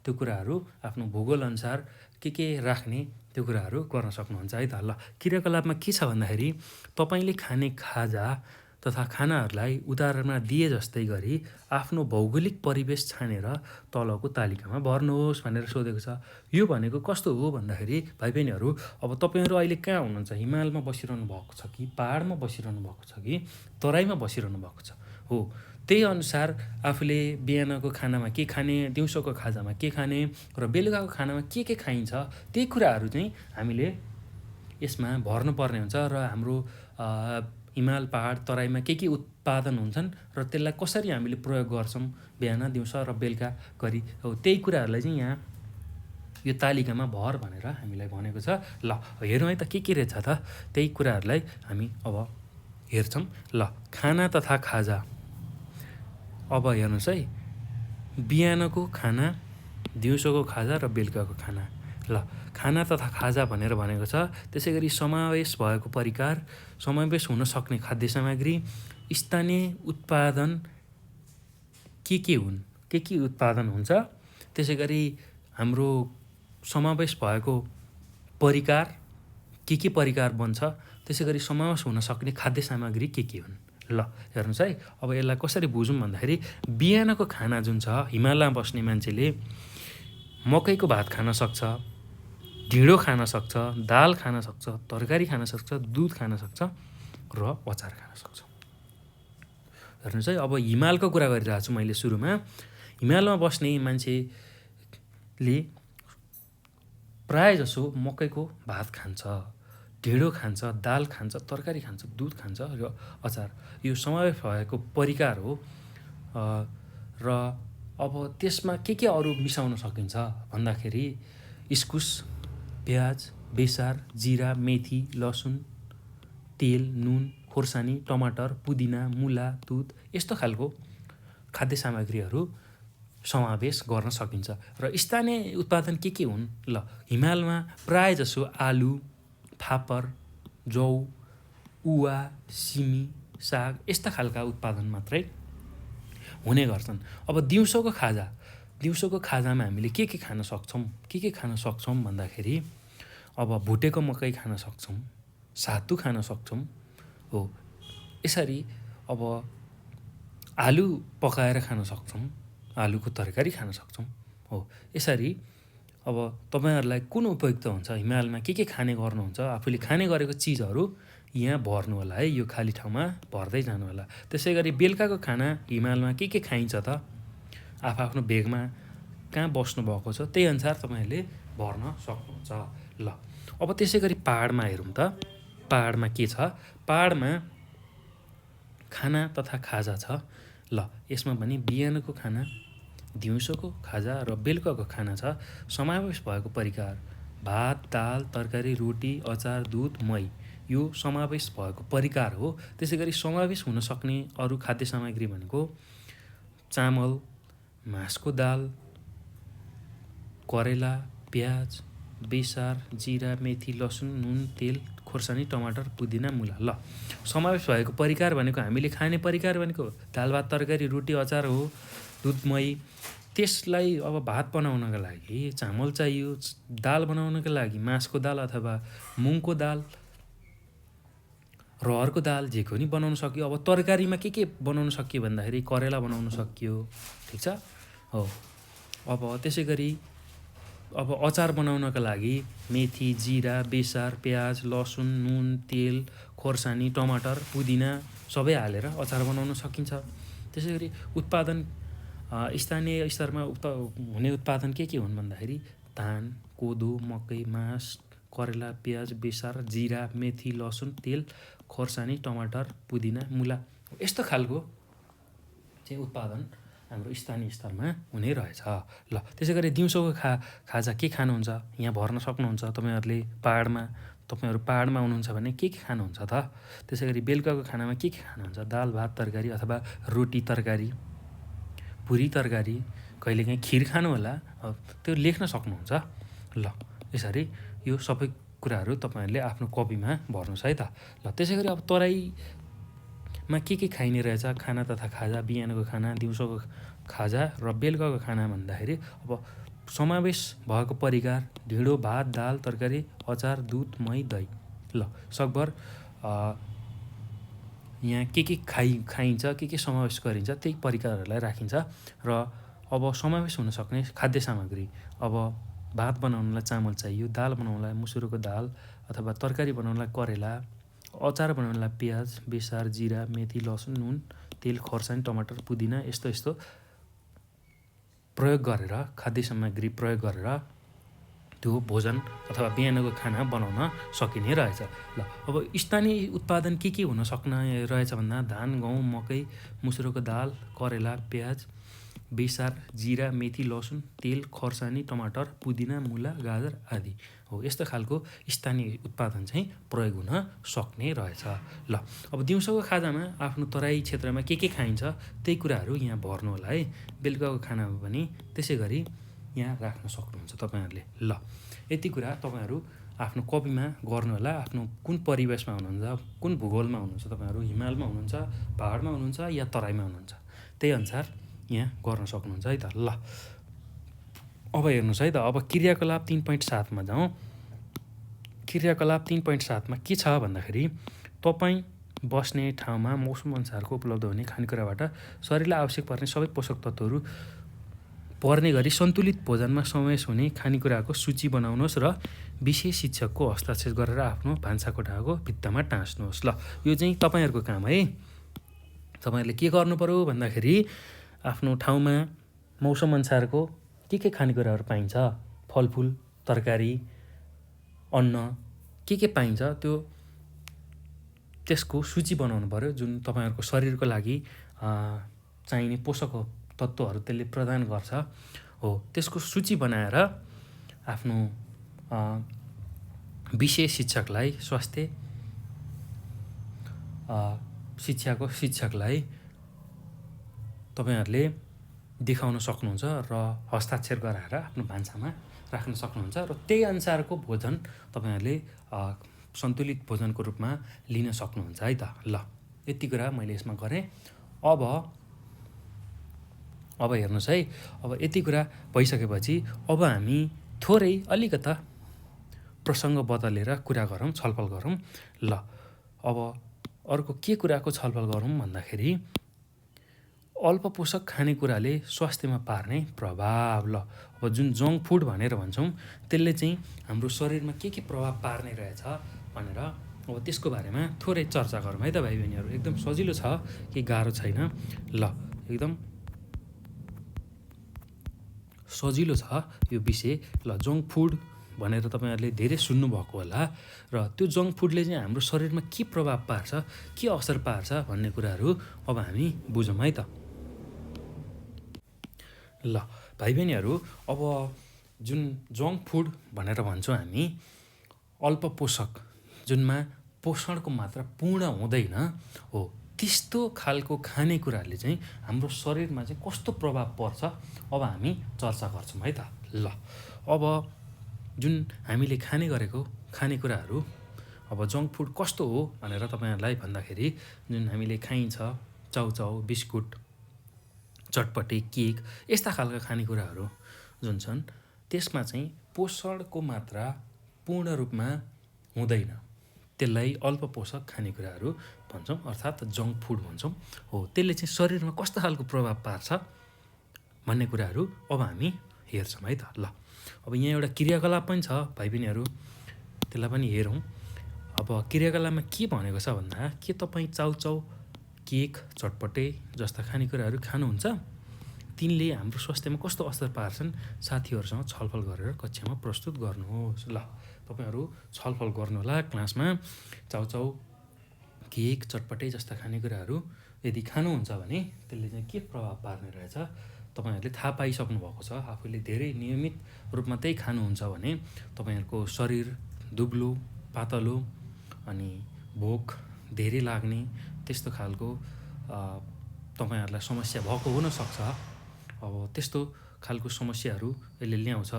त्यो कुराहरू आफ्नो भूगोलअनुसार के राख्ने त्यो कुराहरू गर्न सक्नुहुन्छ है त। ल क्रियाकलापमा के छ भन्दाखेरि तपाईँले खाने खाजा तथा खानाहरूलाई उदाहरणमा दिए जस्तै गरी आफ्नो भौगोलिक परिवेश छानेर तलको तालिकामा भर्नुहोस् भनेर सोधेको छ। यो भनेको कस्तो हो भन्दाखेरि भाइ बहिनीहरू, अब तपाईँहरू अहिले कहाँ हुनुहुन्छ? हिमालमा बसिरहनु भएको छ कि पहाडमा बसिरहनु भएको छ कि तराईमा बसिरहनु भएको छ? हो त्यही अनुसार आफूले बिहानको खानामा के खाने, दिउँसोको खाजामा के खाने र बेलुकाको खानामा के खाइन्छ त्यही कुराहरू चाहिँ हामीले यसमा भर्नुपर्ने हुन्छ र हाम्रो हिमाल, पहाड, तराईमा के उत्पादन हुन्छन् र त्यसलाई कसरी हामीले प्रयोग गर्छौँ बिहान, दिउँसो र बेलुका गरी हो त्यही कुराहरूलाई चाहिँ यहाँ यो तालिकामा भर भनेर हामीलाई भनेको छ। ल हेरौँ है त के रहेछ त त्यही कुराहरूलाई हामी अब हेर्छौँ। ल खाना तथा खाजा। अब हेर्नुहोस् है, बिहानको खाना दिउँसोको खाजा र बेलुकाको खाना। ल, खाना तथा खाजा भनेर भनेको छ। त्यसै गरी समावेश भएको परिकार, समावेश हुन सक्ने खाद्य सामग्री, स्थानीय उत्पादन के हुन्, के उत्पादन हुन्छ, त्यसै गरी हाम्रो समावेश भएको परिकार, के परिकार बन्छ, त्यसै गरी समावेश हुन सक्ने खाद्य सामग्री के हुन्। ल हेर्नुहोस् है, अब यसलाई कसरी बुझौँ भन्दाखेरि बिहानको खाना जुन छ, हिमालयमा बस्ने मान्छेले मकैको भात खान सक्छ, ढिँडो खान सक्छ, दाल खान सक्छ, तरकारी खान सक्छ, दुध खान सक्छ र अचार खान सक्छ। हेर्नुहोस् है, अब हिमालको कुरा गरिरहेको छु मैले सुरुमा। हिमालमा बस्ने मान्छेले प्रायःजसो मकैको भात खान्छ, ढिँडो खान्छ, दाल खान्छ, तरकारी खान्छ, दुध खान्छ र अचार। यो समावेश भएको परिकार हो। र अब त्यसमा के अरू मिसाउन सकिन्छ भन्दाखेरि इस्कुस, प्याज, बेसार, जिरा, मेथी, लसुन, तेल, नुन, खोर्सानी, टमाटर, पुदिना, मुला, दुध यस्तो खालको खाद्य सामग्रीहरू समावेश गर्न सकिन्छ। र स्थानीय उत्पादन के हुन्? ल, हिमालमा प्रायःजसो आलु, फापर, जौ, उवा, सिमी, साग यस्ता खालका उत्पादन मात्रै हुने गर्छन्। अब दिउँसोको खाजामा हामीले के खान सक्छौँ? के खान सक्छौँ भन्दाखेरि अब भुटेको मकै खान सक्छौँ, सातु खान सक्छौँ हो। यसरी अब आलु पकाएर खान सक्छौँ, आलुको तरकारी खान सक्छौँ हो। यसरी अब तपाईँहरूलाई कुन उपयुक्त हुन्छ, हिमालमा के खाने गर्नुहुन्छ, आफूले खाने गरेको चिजहरू यहाँ भर्नु होला है, यो खाली ठाउँमा भर्दै जानु होला। त्यसै गरी बेलुकाको खाना हिमालमा के खाइन्छ त, आफ्नो भेगमा कहाँ बस्नुभएको छ त्यही अनुसार तपाईँहरूले भर्न सक्नुहुन्छ। ल, अब त्यसै गरी पहाडमा हेरौँ त। पहाडमा के छ? पहाडमा खाना तथा खाजा छ। ल, यसमा पनि बिहानको खाना, दिउँसोको खाजा र बेलुकाको खाना छ। समावेश भएको परिकार भात, दाल, तरकारी, रोटी, अचार, दुध, मही यो समावेश भएको परिकार हो। त्यसै गरी समावेश हुन सक्ने अरू खाद्य सामग्री भनेको चामल, मासको दाल, करेला, प्याज, बेसार, जिरा, मेथी, लसुन, नुन, तेल, खोर्सानी, टमाटर, पुदिना, मुला। ल, समावेश भएको परिकार भनेको हामीले खाने परिकार भनेको दाल, भात, तरकारी, रोटी, अचार हो, दुध, मही। त्यसलाई अब भात बनाउनका लागि चामल चाहियो, दाल बनाउनका लागि मासको दाल अथवा मुङको दाल, रहरको दाल जे पनि बनाउन सकियो। अब तरकारीमा के बनाउन सकियो भन्दाखेरि करेला बनाउन सकियो, ठिक छ हो। अब त्यसै गरी अब अचार बनाउनका लागि मेथी, जिरा, बेसार, प्याज, लसुन, नुन, तेल, खोर्सानी, टमाटर, पुदिना सबै हालेर अचार बनाउन सकिन्छ। त्यसै गरी उत्पादन स्थानीय स्तरमा हुने उत्पादन के हुन् भन्दाखेरि धान, कोदो, मकै, मास, करेला, प्याज, बेसार, जिरा, मेथी, लसुन, तेल, खोर्सानी, टमाटर, पुदिना, मुला यस्तो खालको चाहिँ उत्पादन हाम्रो स्थानीय स्तरमा हुने रहेछ। ल, त्यसै गरी दिउँसोको खाजा के खानुहुन्छ यहाँ भर्न सक्नुहुन्छ तपाईँहरूले। तपाईँहरू पहाडमा हुनुहुन्छ भने के खानुहुन्छ त? त्यसै गरी बेलुकाको खानामा के खानुहुन्छ? दाल, भात, तरकारी अथवा रोटी, तरकारी, पुरी, तरकारी, कहिलेकाहीँ खिर खानु होला, त्यो लेख्न सक्नुहुन्छ। ल, यसरी यो सबै कुराहरू तपाईँहरूले आफ्नो कपीमा भर्नुहोस् है त। ल, त्यसै गरी अब तराईमा के खाइने रहेछ खाना तथा खाजा, बिहानको खाना, दिउँसोको खाजा र बेलुकाको खाना भन्दाखेरि अब समावेश भएको परिकार ढिँडो, भात, दाल, तरकारी, अचार, दुध, मही, दही। ल, सकभर यहाँ के खाइन्छ, के समावेश गरिन्छ त्यही परिकारहरूलाई राखिन्छ। र अब समावेश हुन सक्ने खाद्य सामग्री अब भात बनाउनलाई चामल चाहियो, दाल बनाउनलाई मुसुरोको दाल अथवा तरकारी बनाउनलाई करेला, अचार बनाउनलाई प्याज, बेसार, जिरा, मेथी, लसुन, नुन, तेल, खोर्सानी, टमाटर, पुदिना यस्तो प्रयोग गरेर खाद्य सामग्री प्रयोग गरेर त्यो भोजन अथवा बिहानको खाना बनाउन सकिने रहेछ। ल, अब स्थानीय उत्पादन के हुन सक्ने रहेछ भन्दा धान, गहुँ, मकै, मुसुरोको दाल, करेला, प्याज, बेसार, जिरा, मेथी, लसुन, तेल, खोर्सानी, टमाटर, पुदिना, मुला, गाजर आदि हो। यस्तो खालको स्थानीय उत्पादन चाहिँ प्रयोग हुन सक्ने रहेछ। ल, अब दिउँसोको खाजामा आफ्नो तराई क्षेत्रमा के खाइन्छ त्यही कुराहरू यहाँ भर्नु होला है। बेलुकाको खानामा पनि त्यसै गरी यहाँ राख्न सक्नुहुन्छ तपाईँहरूले। ल यति कुरा तपाईँहरू आफ्नो कपीमा गर्नु होला। आफ्नो कुन परिवेशमा हुनुहुन्छ, कुन भूगोलमा हुनुहुन्छ, तपाईँहरू हिमालमा हुनुहुन्छ, पहाडमा हुनुहुन्छ या तराईमा हुनुहुन्छ, त्यही अनुसार यहाँ गर्न सक्नुहुन्छ है त। ल अब हेर्नुहोस् है त, अब क्रियाकलाप 3.7मा जाउँ। क्रियाकलाप 3.7मा के छ भन्दाखेरि तपाईँ बस्ने ठाउँमा मौसम अनुसारको उपलब्ध हुने खानेकुराबाट शरीरलाई आवश्यक पर्ने सबै पोषक तत्त्वहरू पर्ने गरी सन्तुलित भोजनमा समावेश हुने खानेकुराको सूची बनाउनुहोस् र विशेष शिक्षकको हस्ताक्षर गरेर आफ्नो भान्साकोठाको भित्तामा टाँस्नुहोस्। ल यो चाहिँ तपाईँहरूको काम है। तपाईँहरूले के गर्नु पर्यो भन्दाखेरि आफ्नो ठाउँमा मौसम अनुसारको के खानेकुराहरू पाइन्छ, फलफुल, तरकारी, अन्न के पाइन्छ त्यसको सूची बनाउनु पर्यो, जुन तपाईँहरूको शरीरको लागि चाहिने पोषक तत्त्वहरू त्यसले प्रदान गर्छ हो। त्यसको सूची बनाएर आफ्नो विशेष शिक्षकलाई, स्वास्थ्य शिक्षाको शिक्षकलाई तपाईँहरूले देखाउन सक्नुहुन्छ र हस्ताक्षर गराएर आफ्नो भान्सामा राख्न सक्नुहुन्छ र त्यही अनुसारको भोजन तपाईँहरूले सन्तुलित भोजनको रूपमा लिन सक्नुहुन्छ है त। ल यति कुरा मैले यसमा गरेँ। अब हेर्नुहोस् है, अब यति कुरा भइसकेपछि अब हामी थोरै अलिकता प्रसङ्ग बदलेर कुरा गरौँ, छलफल गरौँ। ल अब अर्को के कुराको छलफल गरौँ भन्दाखेरि अल्प पोषक खानेकुराले स्वास्थ्यमा पार्ने प्रभाव। ल अब जुन जङ्क फुड भनेर भन्छौँ त्यसले चाहिँ हाम्रो शरीरमा के प्रभाव पार्ने रहेछ भनेर अब त्यसको बारेमा थोरै चर्चा गरौँ है त भाइ बहिनीहरू। एकदम सजिलो छ, केही गाह्रो छैन। ल एकदम सजिलो छ यो विषय। ल जङ्क फुड भनेर तपाईँहरूले धेरै सुन्नुभएको होला र त्यो जङ्क फुडले चाहिँ हाम्रो शरीरमा के प्रभाव पार्छ, के असर पार्छ भन्ने कुराहरू अब हामी बुझौँ है त। ल भाइ बहिनीहरू, अब जुन जङ्क फुड भनेर भन्छौँ हामी, अल्प पोषक, जुनमा पोषणको मात्रा पूर्ण हुँदैन हो, त्यस्तो खालको खानेकुराले चाहिँ हाम्रो शरीरमा चाहिँ कस्तो प्रभाव पर्छ अब हामी चर्चा गर्छौँ है त। ल अब जुन हामीले खाने गरेको खानेकुराहरू, अब जङ्क फुड कस्तो हो भनेर तपाईँहरूलाई भन्दाखेरि जुन हामीले खाइन्छ चाउचाउ, बिस्कुट, चटपटे, केक, यस्ता खालका खानेकुराहरू जुन छन् त्यसमा चाहिँ पोषणको मात्रा पूर्ण रूपमा हुँदैन। त्यसलाई अल्प पोषक खानेकुराहरू भन्छौँ, अर्थात् जङ्क फुड भन्छौँ हो। त्यसले चाहिँ शरीरमा कस्तो खालको प्रभाव पार्छ भन्ने कुराहरू अब हामी हेर्छौँ है त। ल अब यहाँ एउटा क्रियाकलाप पनि छ भाइ बहिनीहरू, त्यसलाई पनि हेरौँ। अब क्रियाकलापमा के भनेको छ भन्दा, के तपाईँ चाउचाउ, केक, चटपटे जस्ता खानेकुराहरू खानुहुन्छ? तिनले हाम्रो स्वास्थ्यमा कस्तो असर पार्छन्? साथीहरूसँग छलफल गरेर कक्षामा प्रस्तुत गर्नुहोस्। ल तपाईँहरू छलफल गर्नुहोला क्लासमा। चाउचाउ, केक, चटपटे जस्ता खानेकुराहरू यदि खानुहुन्छ भने त्यसले चाहिँ के प्रभाव पार्ने रहेछ तपाईँहरूले थाहा पाइसक्नु भएको छ। आफूले धेरै नियमित रूपमा त्यही खानुहुन्छ भने तपाईँहरूको शरीर दुब्लो, पातलो अनि भोक धेरै लाग्ने त्यस्तो खालको तपाईँहरूलाई समस्या भएको हुनसक्छ। अब त्यस्तो खालको समस्याहरू यसले ल्याउँछ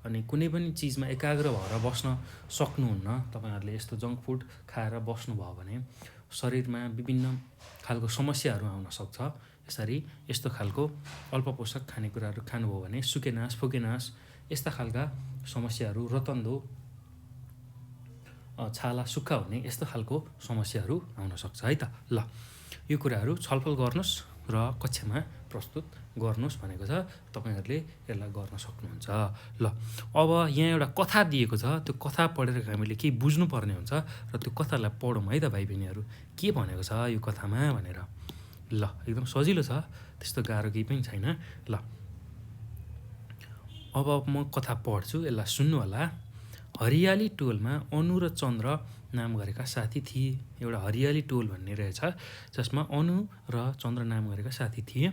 अनि कुनै पनि चिजमा एकाग्र भएर बस्न सक्नुहुन्न। तपाईँहरूले यस्तो जङ्क फुड खाएर बस्नुभयो भने शरीरमा विभिन्न खालको समस्याहरू आउन सक्छ। यसरी यस्तो खालको अल्प पोषक खानेकुराहरू खानुभयो भने सुकेनास, फुकेनास यस्ता खालका समस्याहरू, रतन्दो, छाला सुक्खा हुने यस्तो खालको समस्याहरू आउन सक्छ है त। ल यो कुराहरू छलफल गर्नुहोस् र कक्षामा प्रस्तुत गर्नुहोस् भनेको छ। तपाईँहरूले यसलाई गर्न सक्नुहुन्छ। ल अब यहाँ एउटा कथा दिएको छ, त्यो कथा पढेर हामीले केही बुझ्नुपर्ने हुन्छ र त्यो कथालाई पढौँ है त भाइ बहिनीहरू। के भनेको छ यो कथामा भनेर। ल एकदम सजिलो छ, त्यस्तो गाह्रो केही पनि छैन। ल अब म कथा पढ्छु, यसलाई सुन्नु होला। हरियाली टोलमा अनु र चन्द्र नाम गरेका साथी थिए। एउटा हरियाली टोल भन्ने रहेछ जसमा अनु र चन्द्र नाम गरेका साथी थिए।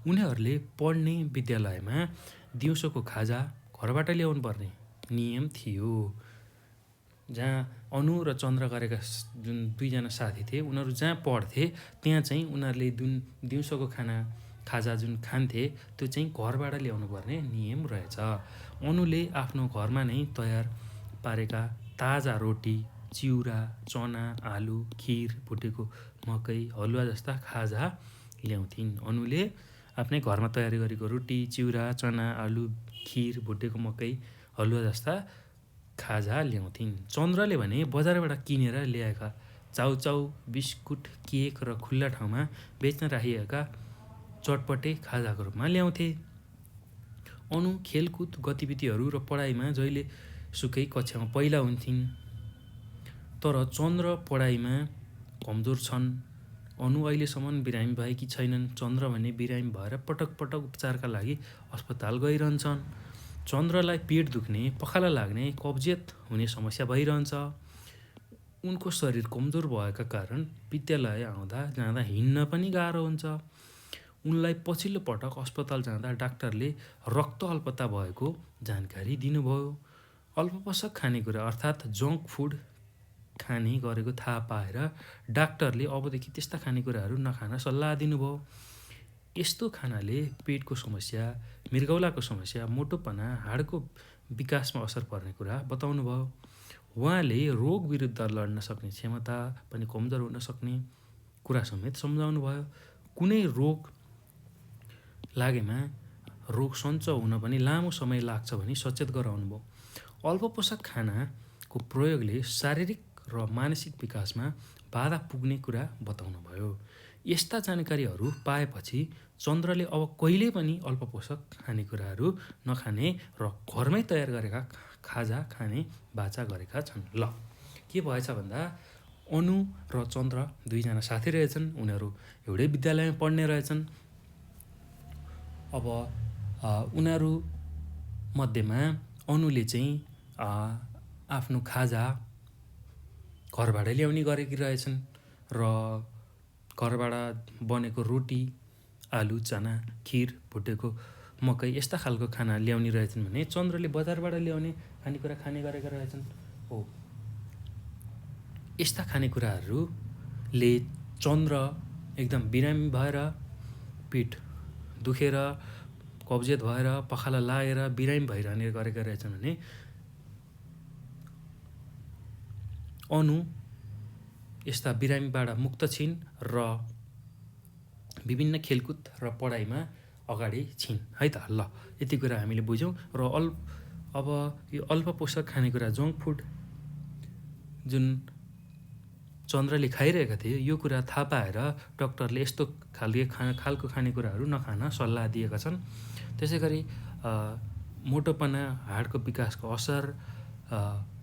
उनीहरूले पढ्ने विद्यालयमा दिउँसोको खाजा घरबाट ल्याउनु पर्ने नियम थियो। जहाँ अनु र चन्द्र गरेका जुन दुईजना साथी थिए, उनीहरू जहाँ पढ्थे त्यहाँ चाहिँ उनीहरूले दिउँसोको खाना खाजा जुन खान्थे त्यो चाहिँ घरबाट ल्याउनु पर्ने नियम रहेछ। अनुले आफ्नो घरमा नै तयार पारेका ताजा रोटी, चिउरा, चना, आलु, खिर, भुटेको मकै, हलुवा जस्ता खाजा ल्याउँथिन्। अनुले आफ्नै घरमा तयारी गरेको रोटी, चिउरा, चना, आलु, खिर, भुटेको मकै, हलुवा जस्ता खाजा ल्याउँथिन्। चन्द्रले भने बजारबाट किनेर ल्याएका चाउचाउ, बिस्कुट, केक र खुल्ला ठाउँमा बेच्न राखिएका चटपटे खाजाको रूपमा ल्याउँथे। अनु खेलकुद गतिविधिहरू र पढाइमा जहिले सुकै कक्षामा पहिला हुन्थिन्। तर चन्द्र पढाइमा कमजोर छन्। अनु अहिलेसम्म बिरामी भएकी छैनन्। चन्द्र भने बिरामी भएर पटक पटक उपचारका लागि अस्पताल गइरहन्छन्। चन्द्रलाई पेट दुख्ने, पखाला लाग्ने, कब्जियत हुने समस्या भइरहन्छ। उनको शरीर कमजोर भएका कारण विद्यालय आउँदा जाँदा हिँड्न पनि गाह्रो हुन्छ। उनलाई पछिल्लो पटक अस्पताल जाँदा डाक्टरले रक्त अल्पता भएको जानकारी दिनुभयो। अल्पपोषक खानेकुरा अर्थात् जङ्क फुड खाने गरेको थाहा पाएर डाक्टरले अबदेखि त्यस्ता खानेकुराहरू नखान सल्लाह दिनुभयो। यस्तो खानाले पेटको समस्या, मृगौलाको समस्या, मोटोपना, हाडको विकासमा असर पर्ने कुरा बताउनु भयो। उहाँले रोग विरुद्ध लड्न सक्ने क्षमता पनि कमजोर हुन सक्ने कुरा समेत सम्झाउनु भयो। कुनै रोग लागेमा रोग सन्चो हुन पनि लामो समय लाग्छ भनी सचेत गराउनु भयो। अल्पपोषक खानाको प्रयोगले शारीरिक र मानसिक विकासमा बाधा पुग्ने कुरा बताउनु भयो। यस्ता जानकारीहरू पाएपछि चन्द्रले अब कहिल्यै पनि अल्पपोषक खानेकुराहरू नखाने र घरमै तयार गरेका खाजा खाने बाचा गरेका छन्। ल के भएछ भन्दा अनु र चन्द्र दुईजना साथी रहेछन्। उनीहरू एउटै विद्यालयमा पढ्ने रहेछन्। अब उनीहरू मध्येमा अनुले चाहिँ आफ्नो खाजा घरबाट ल्याउने गरेकी रहेछन् र घरबाट बनेको रोटी, आलु, चना, खिर, भुटेको मकै यस्ता खालको खाना ल्याउने रहेछन् भने चन्द्रले बजारबाट ल्याउने खानेकुरा खाने गरेका रहेछन्। हो यस्ता खानेकुराहरूले चन्द्र एकदम बिरामी भएर, पेट दुखेर, कब्जियत भएर, पखाला लागेर बिरामी भइरहने गरेका रहेछन् भने अनु यस्ता बिरामीबाट मुक्त छिन् र विभिन्न खेलकुद र पढाइमा अगाडि छिन् है त। ल यति कुरा हामीले बुझ्यौँ र अब यो अल्पपोषक खानेकुरा जङ्क फुड जुन चन्द्रले खाइरहेका थिए यो कुरा थाहा पाएर डाक्टरले यस्तो खालको खानेकुराहरू नखान सल्लाह दिएका छन्। त्यसै गरी मोटोपना, हाडको विकासको असर,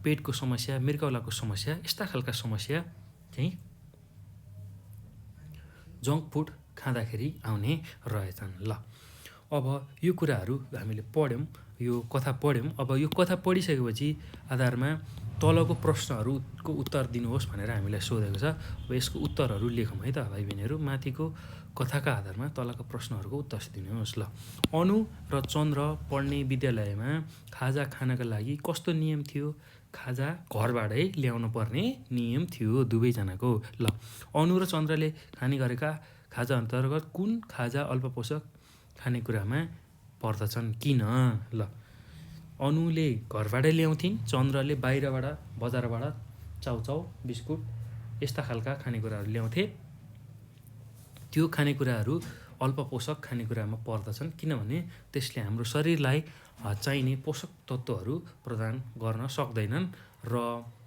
पेटको समस्या, मृगौलाको समस्या यस्ता खालका समस्या चाहिँ जङ्क फुड खाँदाखेरि आउने रहेछन्। ल अब यो कुराहरू हामीले पढ्यौँ, यो कथा पढ्यौँ। अब यो कथा पढिसकेपछि आधारमा तलको प्रश्नहरूको उत्तर दिनुहोस् भनेर हामीलाई सोधेको छ। अब यसको उत्तरहरू लेखौँ है त भाइ बहिनीहरू। माथिको कथाका आधारमा तलका प्रश्नहरूको उत्तर दिनुहोस्। ल अनु र चन्द्र पढ्ने विद्यालयमा खाजा खानका लागि कस्तो नियम थियो? खाजा घरबाटै ल्याउनु पर्ने नियम थियो दुवैजनाको। ल अनु र चन्द्रले खाने गरेका खाजा अन्तर्गत कुन खाजा अल्पपोषक खानेकुरामा पर्दछन्? किन? ल अनुले घरबाटै ल्याउँथिन्, चन्द्रले बाहिरबाट बजारबाट चाउचाउ, बिस्कुट यस्ता खालका खानेकुराहरू ल्याउँथे। त्यो खानेकुराहरू अल्पपोषक खानेकुरामा पर्दछन् किनभने त्यसले हाम्रो शरीरलाई चाहिने पोषक तत्त्वहरू प्रदान गर्न सक्दैनन् र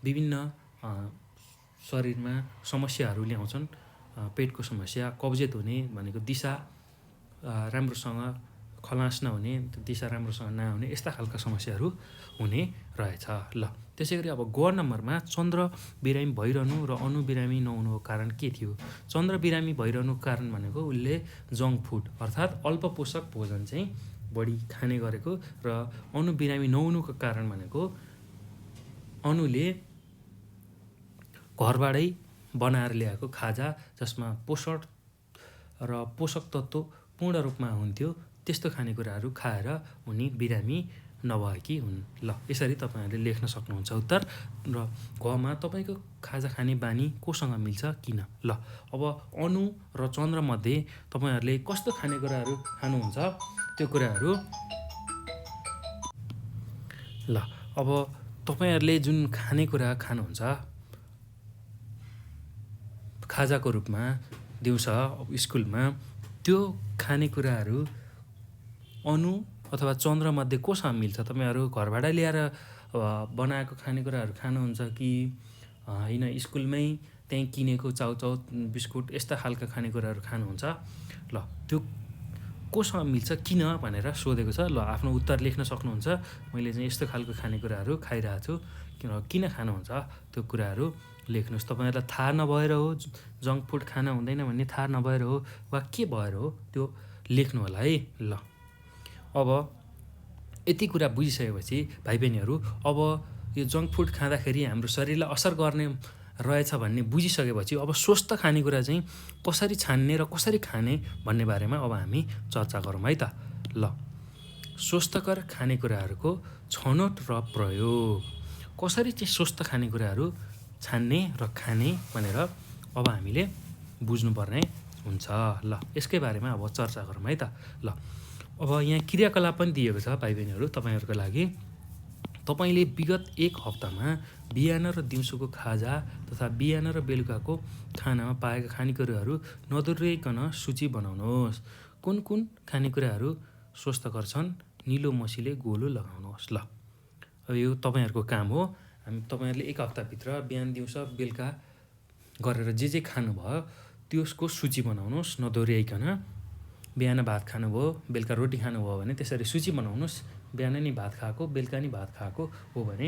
विभिन्न शरीरमा समस्याहरू ल्याउँछन्। पेटको समस्या, कब्जियत हुने भनेको दिशा राम्रोसँग खलास नहुने, दिशा राम्रोसँग नहुने यस्ता खालका समस्याहरू हुने रहेछ। ल त्यसै गरी अब ग नम्बरमा चन्द्र बिरामी भइरहनु र अनु बिरामी नहुनुको कारण के थियो? चन्द्र बिरामी भइरहनुको कारण भनेको उसले जङ्क फुड अर्थात् अल्पपोषक भोजन चाहिँ बढी खाने गरेको र अनु बिरामी नहुनुको कारण भनेको अनुले घरबाटै बनाएर ल्याएको खाजा जसमा पोषण र पोषक तत्त्व पूर्ण रूपमा हुन्थ्यो त्यस्तो खानेकुराहरू खाएर उनी बिरामी नभएकी हुन्। ल यसरी तपाईँहरूले लेख्न सक्नुहुन्छ उत्तर। र घमा तपाईँको खाजा खाने बानी कोसँग मिल्छ किन? ल अब अनु र चन्द्रमध्ये तपाईँहरूले कस्तो खानेकुराहरू खानुहुन्छ त्यो कुराहरू ल अब तपाईँहरूले जुन खानेकुरा खानुहुन्छ खाजाको रूपमा दिउँसो स्कुलमा, त्यो खानेकुराहरू अनु अथवा चन्द्रमध्ये कोसँग मिल्छ? तपाईँहरू घरबाट ल्याएर बनाएको खानेकुराहरू खानुहुन्छ कि होइन स्कुलमै त्यहीँ किनेको चाउचाउ बिस्कुट यस्ता खालका खानेकुराहरू खानुहुन्छ? ल त्यो कोसँग मिल्छ किन भनेर सोधेको छ। ल आफ्नो उत्तर लेख्न सक्नुहुन्छ। मैले चाहिँ यस्तो खालको खानेकुराहरू खाइरहेको छु, किन खानुहुन्छ त्यो कुराहरू लेख्नुहोस्। तपाईँहरूलाई थाहा नभएर हो, जङ्क फुड खाना हुँदैन भन्ने थाहा नभएर हो वा के भएर हो त्यो लेख्नु होला है। ल अब यति कुरा बुझिसकेपछि भाइ बहिनीहरू, अब यो जङ्क फुड खाँदाखेरि हाम्रो शरीरलाई असर गर्ने रहेछ भन्ने बुझिसकेपछि अब स्वस्थ खानेकुरा चाहिँ कसरी छान्ने र कसरी खाने भन्ने बारेमा अब हामी चर्चा गरौँ है त। ल स्वस्थकर खानेकुराहरूको छनौट र प्रयोग, कसरी चाहिँ स्वस्थ खानेकुराहरू छान्ने र खाने भनेर अब हामीले बुझ्नुपर्ने हुन्छ। ल यसकै बारेमा अब चर्चा गरौँ है त। ल अब यहाँ क्रियाकलाप पनि दिएको छ भाइ बहिनीहरू तपाईँहरूको लागि। तपाईँले विगत एक हप्तामा बिहान र दिउँसोको खाजा तथा बिहान र बेलुकाको खानामा पाएका खानेकुराहरू नदोहोऱ्याइकन सूची बनाउनुहोस्। कुन कुन खानेकुराहरू स्वस्थकर छन्? निलो मसीले गोलो लगाउनुहोस्। ल अब यो तपाईँहरूको काम हो। तपाईँहरूले एक हप्ताभित्र बिहान दिउँसो बेलुका गरेर जे खानुभयो त्यसको सूची बनाउनुहोस् नदोहोऱ्याइकन। बिहान भात खानुभयो, बेलुका रोटी खानुभयो भने त्यसरी सूची बनाउनुहोस्। बिहान नि भात खाएको, बेलुका नि भात खाएको हो भने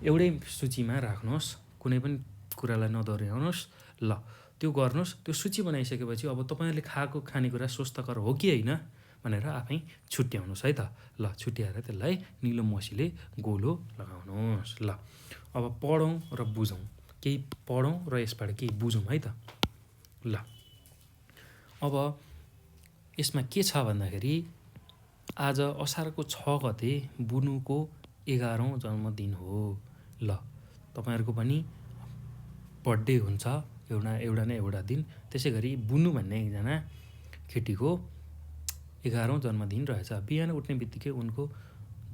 एउटै सूचीमा राख्नुहोस्, कुनै पनि कुरालाई नदोहोऱ्याउनुहोस्। ल त्यो गर्नुहोस्। त्यो सूची बनाइसकेपछि अब तपाईँहरूले खाएको खानेकुरा स्वस्थकर हो कि होइन भनेर आफै छुट्याउनुहोस् है त। ल छुट्याएर त्यसलाई निलो मसीले गोलो लगाउनुहोस्। ल अब पढौँ र बुझौँ, केही पढौँ र यसबाट केही बुझौँ है त। ल अब यसमा के छ भन्दाखेरि आज असारको 6 गते बुनुको 11औँ जन्मदिन हो। ल तपाईँहरूको पनि बर्थडे हुन्छ एउटा न एउटा दिन। त्यसै गरी बुनु भन्ने एकजना केटीको 11औँ जन्मदिन रहेछ। बिहान उठ्ने बित्तिकै उनको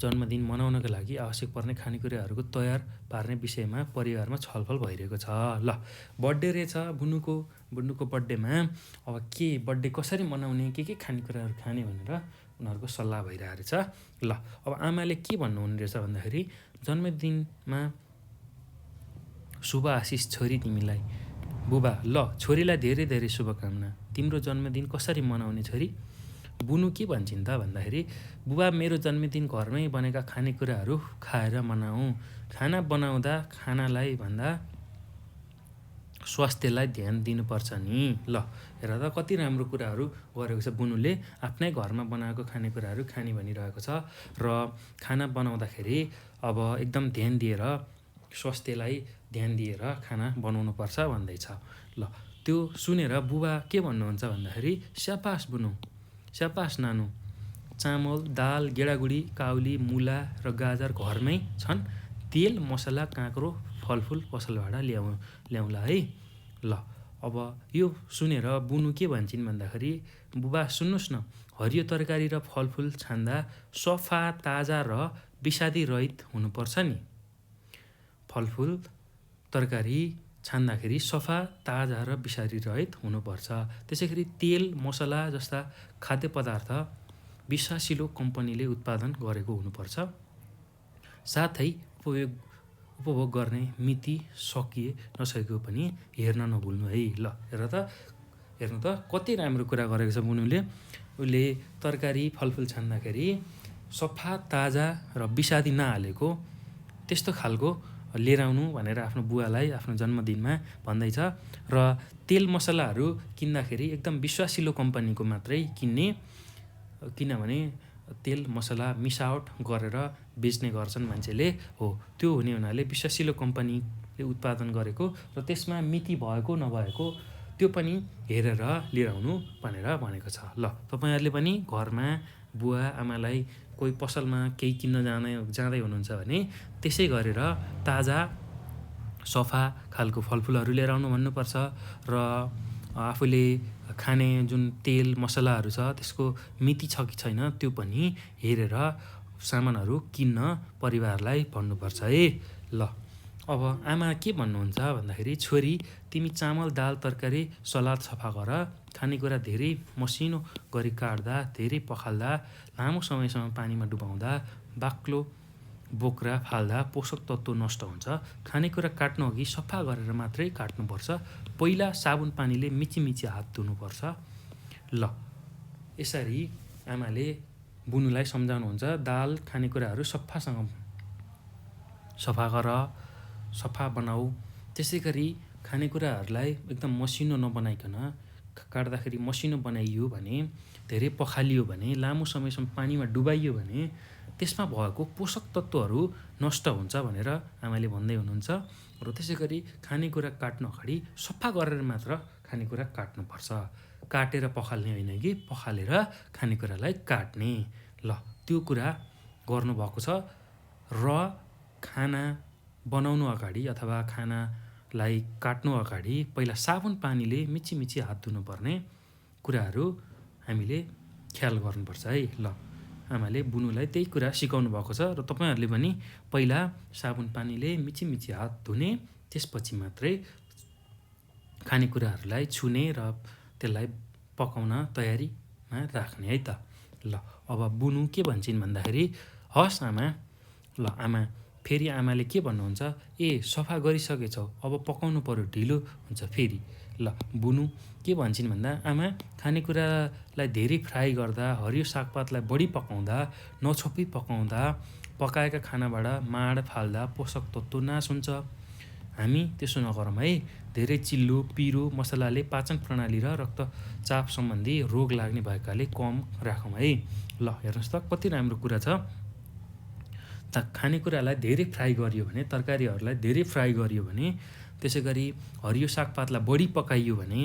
जन्मदिन मनाउनका लागि आवश्यक पर्ने खानेकुराहरूको तयार पार्ने विषयमा परिवारमा छलफल भइरहेको छ। ल बर्थडे रहेछ बुनुको बर्थडेमा अब के बर्थडे कसरी मनाउने, के खानेकुराहरू खाने भनेर उनीहरूको सल्लाह भइरहेको रहेछ। ल अब आमाले के भन्नुहुने रहेछ भन्दाखेरि, जन्मदिनमा शुभ आशिष छोरी तिमीलाई। बुबा, ल छोरीलाई धेरै धेरै शुभकामना। तिम्रो जन्मदिन कसरी मनाउने छोरी? बुनु के भन्छन् त भन्दाखेरि, बुबा मेरो जन्मदिन घरमै बनेका खानेकुराहरू खाएर मनाऊ। खाना बनाउँदा खानालाई भन्दा स्वास्थ्यलाई ध्यान दिनुपर्छ नि। ल हेर त कति राम्रो कुराहरू गरेको छ बुनुले। आफ्नै घरमा बनाएको खानेकुराहरू खाने भनिरहेको छ र खाना बनाउँदाखेरि अब एकदम ध्यान दिएर स्वास्थ्यलाई ध्यान दिएर खाना बनाउनुपर्छ भन्दैछ। ल त्यो सुनेर बुबा के भन्नुहुन्छ भन्दाखेरि, स्याबास बुनु, स्याबास नानु। चामल, दाल, गेडागुडी, काउली, मुला र गाजर घरमै छन्। तेल, मसला, काँक्रो, फलफुल पसलबाट ल्याउँला है। ल अब यो सुनेर बुनु के भन्छन् भन्दाखेरि, बुबा सुन्नुहोस् न, हरियो तरकारी र फलफुल छान्दा सफा, ताजा र विषादी रहित हुनुपर्छ नि। फलफुल तरकारी छान्दाखेरि सफा, ताजा र विषादी रहित हुनुपर्छ। त्यसै गरी तेल, मसला जस्ता खाद्य पदार्थ विश्वासिलो कम्पनीले उत्पादन गरेको हुनुपर्छ। साथै उपभोग गर्ने मिति सकिए नसकेको पनि हेर्न नभुल्नु है। ल हेर्नु त कति राम्रो कुरा गरेको छ बुनुले। उसले तरकारी फलफुल छान्दाखेरि सफा, ताजा र विषादी नहालेको त्यस्तो खालको लिएर आउनु भनेर आफ्नो बुवालाई आफ्नो जन्मदिनमा भन्दैछ। र तेल मसलाहरू किन्दाखेरि एकदम विश्वासिलो कम्पनीको मात्रै किन्ने, किनभने तेल मसला मिसावट गरेर बेच्ने गर्छन् मान्छेले हो। त्यो हुने हुनाले विश्वासिलो कम्पनीले उत्पादन गरेको र त्यसमा मिति भएको नभएको त्यो पनि हेरेर लिएर आउनु भनेर भनेको छ। ल तपाईँहरूले पनि घरमा बुवा आमालाई कोही पसलमा केही किन्न जाँदै हुनुहुन्छ भने त्यसै गरेर ताजा सफा खालको फलफुलहरू लिएर आउनु भन्नुपर्छ र आफूले खाने जुन तेल मसलाहरू छ त्यसको मिति छ कि छैन त्यो पनि हेरेर सामानहरू किन्न परिवारलाई भन्नुपर्छ है। ल अब आमा के भन्नुहुन्छ भन्दाखेरि छोरी तिमी चामल दाल तरकारी सलाद सफा गर, खानेकुरा धेरै मसिनो गरी काट्दा, धेरै पखाल्दा, लामो समयसम्म पानीमा डुबाउँदा, बाक्लो बोक्रा फाल्दा पोषक तत्त्व नष्ट हुन्छ। खानेकुरा काट्नु अघि सफा गरेर मात्रै काट्नुपर्छ। पहिला साबुन पानीले मिची हात धुनुपर्छ। ल यसरी आमाले बुनुलाई सम्झाउनुहुन्छ। दाल खानेकुराहरू सफा गर, सफा बनाऊ। त्यसै गरी खानेकुराहरूलाई एकदम मसिनो नबनाइकन काट्दाखेरि मसिनो बनाइयो भने, धेरै पखालियो भने, लामो समयसम्म पानीमा डुबाइयो भने त्यसमा भएको पोषक तत्त्वहरू नष्ट हुन्छ भनेर आमाले भन्दै हुनुहुन्छ। र त्यसै गरी खानेकुरा काट्नु अगाडि सफा गरेर मात्र खानेकुरा काट्नुपर्छ। काटेर पखाल्ने होइन कि पखालेर खानेकुरालाई काट्ने। ल त्यो कुरा गर्नुभएको छ। र खाना बनाउनु अगाडि अथवा खानालाई काट्नु अगाडि पहिला साबुन पानीले मिची हात धुनुपर्ने कुराहरू हामीले ख्याल गर्नुपर्छ है। ल आमाले बुनुलाई त्यही कुरा सिकाउनु भएको छ र तपाईँहरूले पनि पहिला साबुन पानीले मिची हात धुने, त्यसपछि मात्रै खानेकुराहरूलाई छुने र त्यसलाई पकाउन तयारीमा राख्ने है त। ल अब बुनु के भन्छन् भन्दाखेरि हस् आमा। ल आमा फेरि आमाले के भन्नुहुन्छ, सफा गरिसकेछौ, अब पकाउनु पर्यो, ढिलो हुन्छ फेरि। ल बुनु के भन्छन् भन्दा आमा खानेकुरालाई धेरै फ्राई गर्दा, हरियो सागपातलाई बढी पकाउँदा, नछोपी पकाउँदा, पकाएका खानाबाट माड फाल्दा पोषक तत्त्व नाश हुन्छ। हामी त्यसो नगरौँ है। धेरै चिल्लो पिरो मसलाले पाचन प्रणाली र रक्तचाप सम्बन्धी रोग लाग्ने भएकाले कम राखौँ है। ल हेर्नुहोस् त कति राम्रो कुरा छ। खानेकुरालाई धेरै फ्राई गरियो भने, तरकारीहरूलाई धेरै फ्राई गरियो भने, त्यसै गरी हरियो सागपातलाई बढी पकाइयो भने,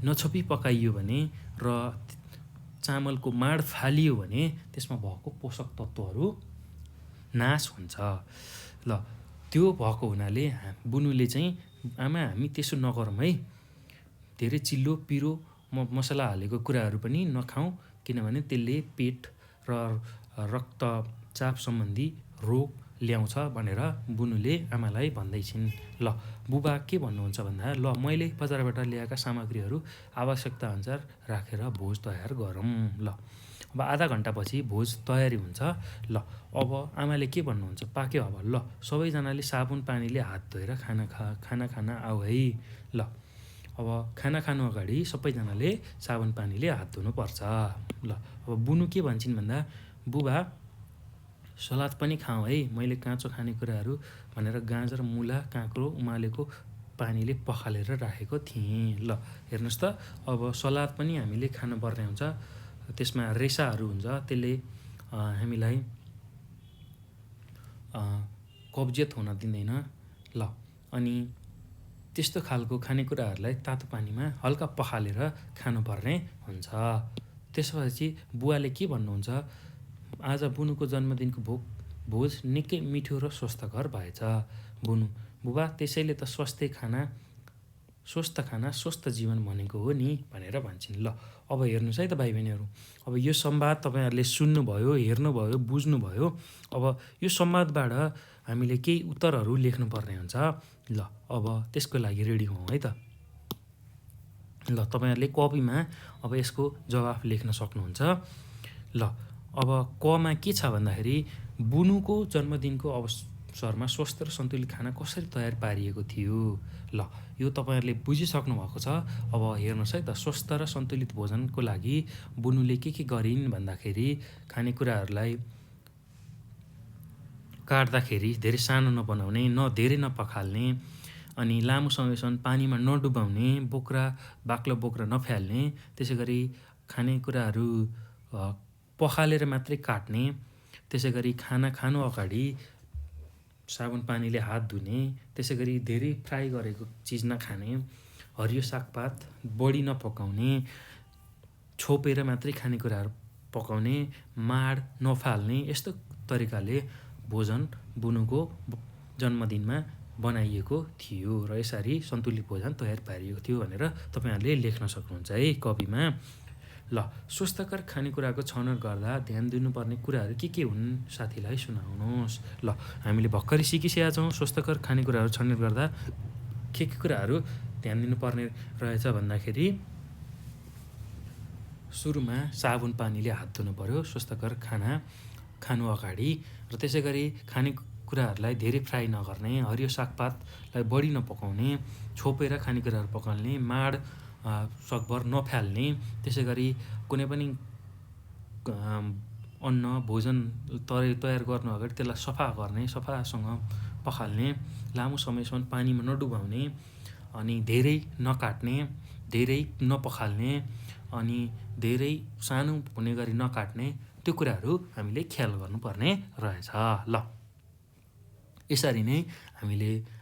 नछोपी पकाइयो भने र चामलको माड फालियो भने त्यसमा भएको पोषक तत्त्वहरू नाश हुन्छ। ल त्यो भएको हुनाले बुनुले चाहिँ आमा हामी त्यसो नगरौँ है। धेरै चिल्लो पिरो मसला हालेको कुराहरू पनि नखाउँ, किनभने त्यसले पेट र रक्तचाप सम्बन्धी रोग ल्याउँछ भनेर बुनुले आमालाई भन्दैछिन्। ल बुबा के भन्नुहुन्छ भन्दा ल मैले बजारबाट ल्याएका सामग्रीहरू आवश्यकताअनुसार राखेर भोज तयार गरौँ। ल अब आधा घन्टापछि भोज तयारी हुन्छ। ल अब आमाले के भन्नुहुन्छ, पाक्यो अब। ल सबैजनाले साबुन पानीले हात धोएर खाना खान आऊ है। ल अब खाना खानु अगाडि सबैजनाले साबुन पानीले हात धुनुपर्छ। ल अब बुनु के भन्छन् भन्दा बुबा सलाद पनि खाउँ है। मैले काँचो खानेकुराहरू भनेर गाजर, मुला, काँक्रो उमालेको पानीले पखालेर राखेको थिएँ। ल हेर्नुहोस् त अब सलाद पनि हामीले खानुपर्ने हुन्छ। त्यसमा रेसाहरू हुन्छ, त्यसले हामीलाई कब्जियत हुन दिँदैन। ल अनि त्यस्तो खालको खानेकुराहरूलाई तातो पानीमा हल्का पखालेर खानुपर्ने हुन्छ। त्यसपछि बुवाले के भन्नुहुन्छ, आज बुनुको जन्मदिनको भोज निकै मिठो र स्वस्थकर भएछ। बुबा त्यसैले त स्वस्थ खाना स्वस्थ जीवन भनेको हो नि भनेर भन्छन्। ल अब हेर्नुहोस् है त भाइ बहिनीहरू, अब यो संवाद तपाईँहरूले सुन्नुभयो, हेर्नुभयो, बुझ्नुभयो। अब यो संवादबाट हामीले केही उत्तरहरू लेख्नुपर्ने हुन्छ। ल अब त्यसको लागि रेडी हौँ है त। ल तपाईँहरूले कपीमा अब यसको जवाफ लेख्न सक्नुहुन्छ। ल अब कमा के छ भन्दाखेरि बुनुको जन्मदिनको अवसरमा स्वस्थ र सन्तुलित खाना कसरी तयार पारिएको थियो। ल यो तपाईँहरूले बुझिसक्नु भएको छ। अब हेर्नुहोस् है त, स्वस्थ र सन्तुलित भोजनको लागि बुनुले के गरिन् भन्दाखेरि खानेकुराहरूलाई काट्दाखेरि धेरै सानो नबनाउने, धेरै नपखाल्ने, अनि लामो समयसम्म पानीमा नडुबाउने, बाक्लो बोक्रा नफाल्ने, त्यसै गरी खानेकुराहरू पखालेर मात्रै काट्ने, त्यसै गरी खाना खानु अगाडि साबुन पानीले हात धुने, त्यसै गरी धेरै फ्राई गरेको चिज नखाने, हरियो सागपात बढी नपकाउने, छोपेर मात्रै खानेकुराहरू पकाउने, माड नफाल्ने यस्तो तरिकाले भोजन बुनुको जन्मदिनमा बनाइएको थियो र यसरी सन्तुलित भोजन तयार पारिएको थियो भनेर तपाईँहरूले लेख्न सक्नुहुन्छ है कपीमा। ल स्वस्थकर खानेकुराको छनौट गर्दा ध्यान दिनुपर्ने कुराहरू के हुन् साथीलाई सुनाउनुहोस्। ल हामीले भर्खरै सिकिसकेका छौँ स्वस्थकर खानेकुराहरू छनौट गर्दा के कुराहरू ध्यान दिनुपर्ने रहेछ भन्दाखेरि सुरुमा साबुन पानीले हात धुनु पर्यो स्वस्थकर खाना खानु अगाडि, र त्यसै गरी खानेकुराहरूलाई धेरै फ्राई नगर्ने, हरियो सागपातलाई बढी नपकाउने, छोपेर खानेकुराहरू पकाउने, माड सकभर नफाल्ने, त्यसै गरी कुनै पनि अन्न भोजन तयार गर्नु अगाडि त्यसलाई सफा गर्ने, सफासँग पखाल्ने, लामो समयसम्म पानीमा नडुबाउने, अनि धेरै नकाट्ने, धेरै नपखाल्ने, अनि धेरै सानो हुने गरी नकाट्ने, त्यो कुराहरू हामीले ख्याल गर्नुपर्ने रहेछ। ल यसरी नै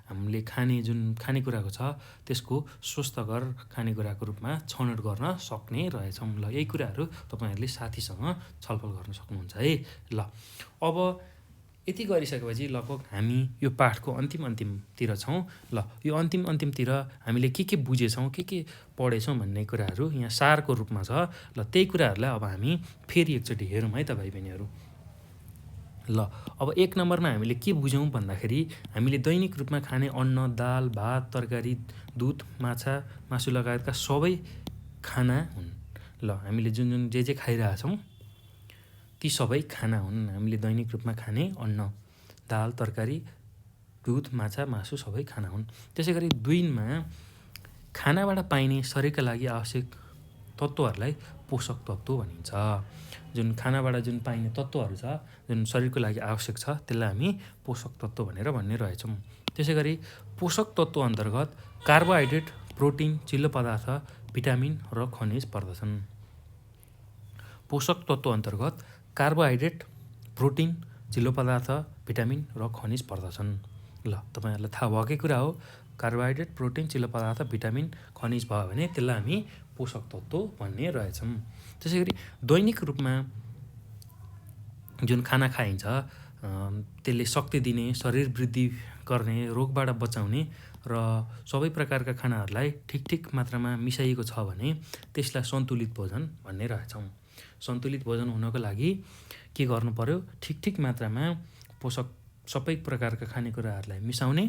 हामीले खाने जुन खानेकुराको छ त्यसको स्वस्थकर खानेकुराको रूपमा छनौट गर्न सक्ने रहेछौँ। ल यही कुराहरू तपाईँहरूले साथीसँग छलफल गर्न सक्नुहुन्छ है। ल अब यति गरिसकेपछि लगभग हामी यो पाठको अन्तिमतिर छौँ। ल यो अन्तिमतिर हामीले के बुझेछौँ, के पढेछौँ भन्ने कुराहरू यहाँ सारको रूपमा छ। ल त्यही कुराहरूलाई अब हामी फेरि एकचोटि हेरौँ है त भाइ बहिनीहरू। ल अब 1 नम्बरमा हामीले के बुझौँ भन्दाखेरि हामीले दैनिक रूपमा खाने अन्न, दाल, भात, तरकारी, दुध, माछा, मासु लगायतका सबै खाना हुन्। ल हामीले जुन जे खाइरहेछौँ ती सबै खाना हुन्। हामीले दैनिक रूपमा खाने अन्न, दाल, तरकारी, दुध, माछा, मासु सबै खाना हुन्। त्यसै गरी 2मा खानाबाट पाइने शरीरका लागि आवश्यक तत्त्वहरूलाई पोषक तत्त्व भनिन्छ। जुन खानाबाट जुन पाइने तत्त्वहरू छ जुन शरीरको लागि आवश्यक छ त्यसलाई हामी पोषक तत्त्व भनेर भन्ने रहेछौँ। त्यसै गरी पोषक तत्त्व अन्तर्गत कार्बोहाइड्रेट, प्रोटिन, चिल्लो पदार्थ, भिटामिन र खनिज पर्दछन्। पोषक तत्त्व अन्तर्गत कार्बोहाइड्रेट, प्रोटिन, चिल्लो पदार्थ, भिटामिन र खनिज पर्दछन्। ल तपाईँहरूलाई थाहा भएकै कुरा हो, कार्बोहाइड्रेट, प्रोटिन, चिल्लो पदार्थ, भिटामिन, खनिज भयो भने त्यसलाई हामी पोषक तत्त्व भन्ने रहेछौँ। त्यसै गरी दैनिक रूपमा जुन खाना खाइन्छ त्यसले शक्ति दिने, शरीर वृद्धि गर्ने, रोगबाट बचाउने र सबै प्रकारका खानाहरूलाई ठिक मात्रामा मिसाइएको छ भने त्यसलाई सन्तुलित भोजन भन्ने रहेछौँ। सन्तुलित भोजन हुनको लागि के गर्नु पर्यो, ठिक मात्रामा पोषक सबै प्रकारका खानेकुराहरूलाई मिसाउने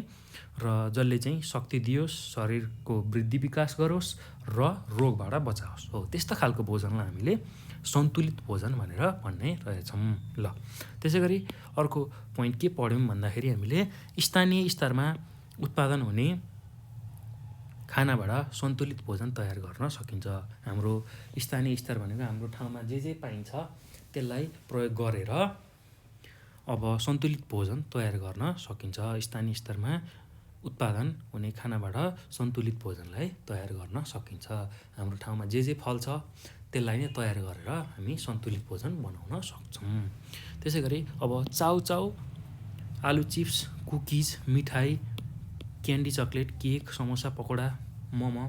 र जसले चाहिँ शक्ति दियोस्, शरीरको वृद्धि विकास गरोस् र रोगबाट बचाओस्। हो त्यस्तो खालको भोजनलाई हामीले सन्तुलित भोजन भनेर भन्ने रहेछौँ। ल त्यसै गरी अर्को पोइन्ट के पढ्यौँ भन्दाखेरि हामीले स्थानीय स्तरमा उत्पादन हुने खानाबाट सन्तुलित भोजन तयार गर्न सकिन्छ। हाम्रो स्थानीय स्तर भनेको हाम्रो ठाउँमा जे पाइन्छ त्यसलाई प्रयोग गरेर अब सन्तुलित भोजन तयार गर्न सकिन्छ। स्थानीय स्तरमा उत्पादन हुने खानाबाट सन्तुलित भोजनलाई तयार गर्न सकिन्छ। हाम्रो ठाउँमा जे फल्छ त्यसलाई नै तयार गरेर हामी सन्तुलित भोजन बनाउन सक्छौँ। त्यसै गरी अब चाउचाउ, आलु चिप्स, कुकिज, मिठाई, candy, chocolate, cake, samosa, pakora, momo,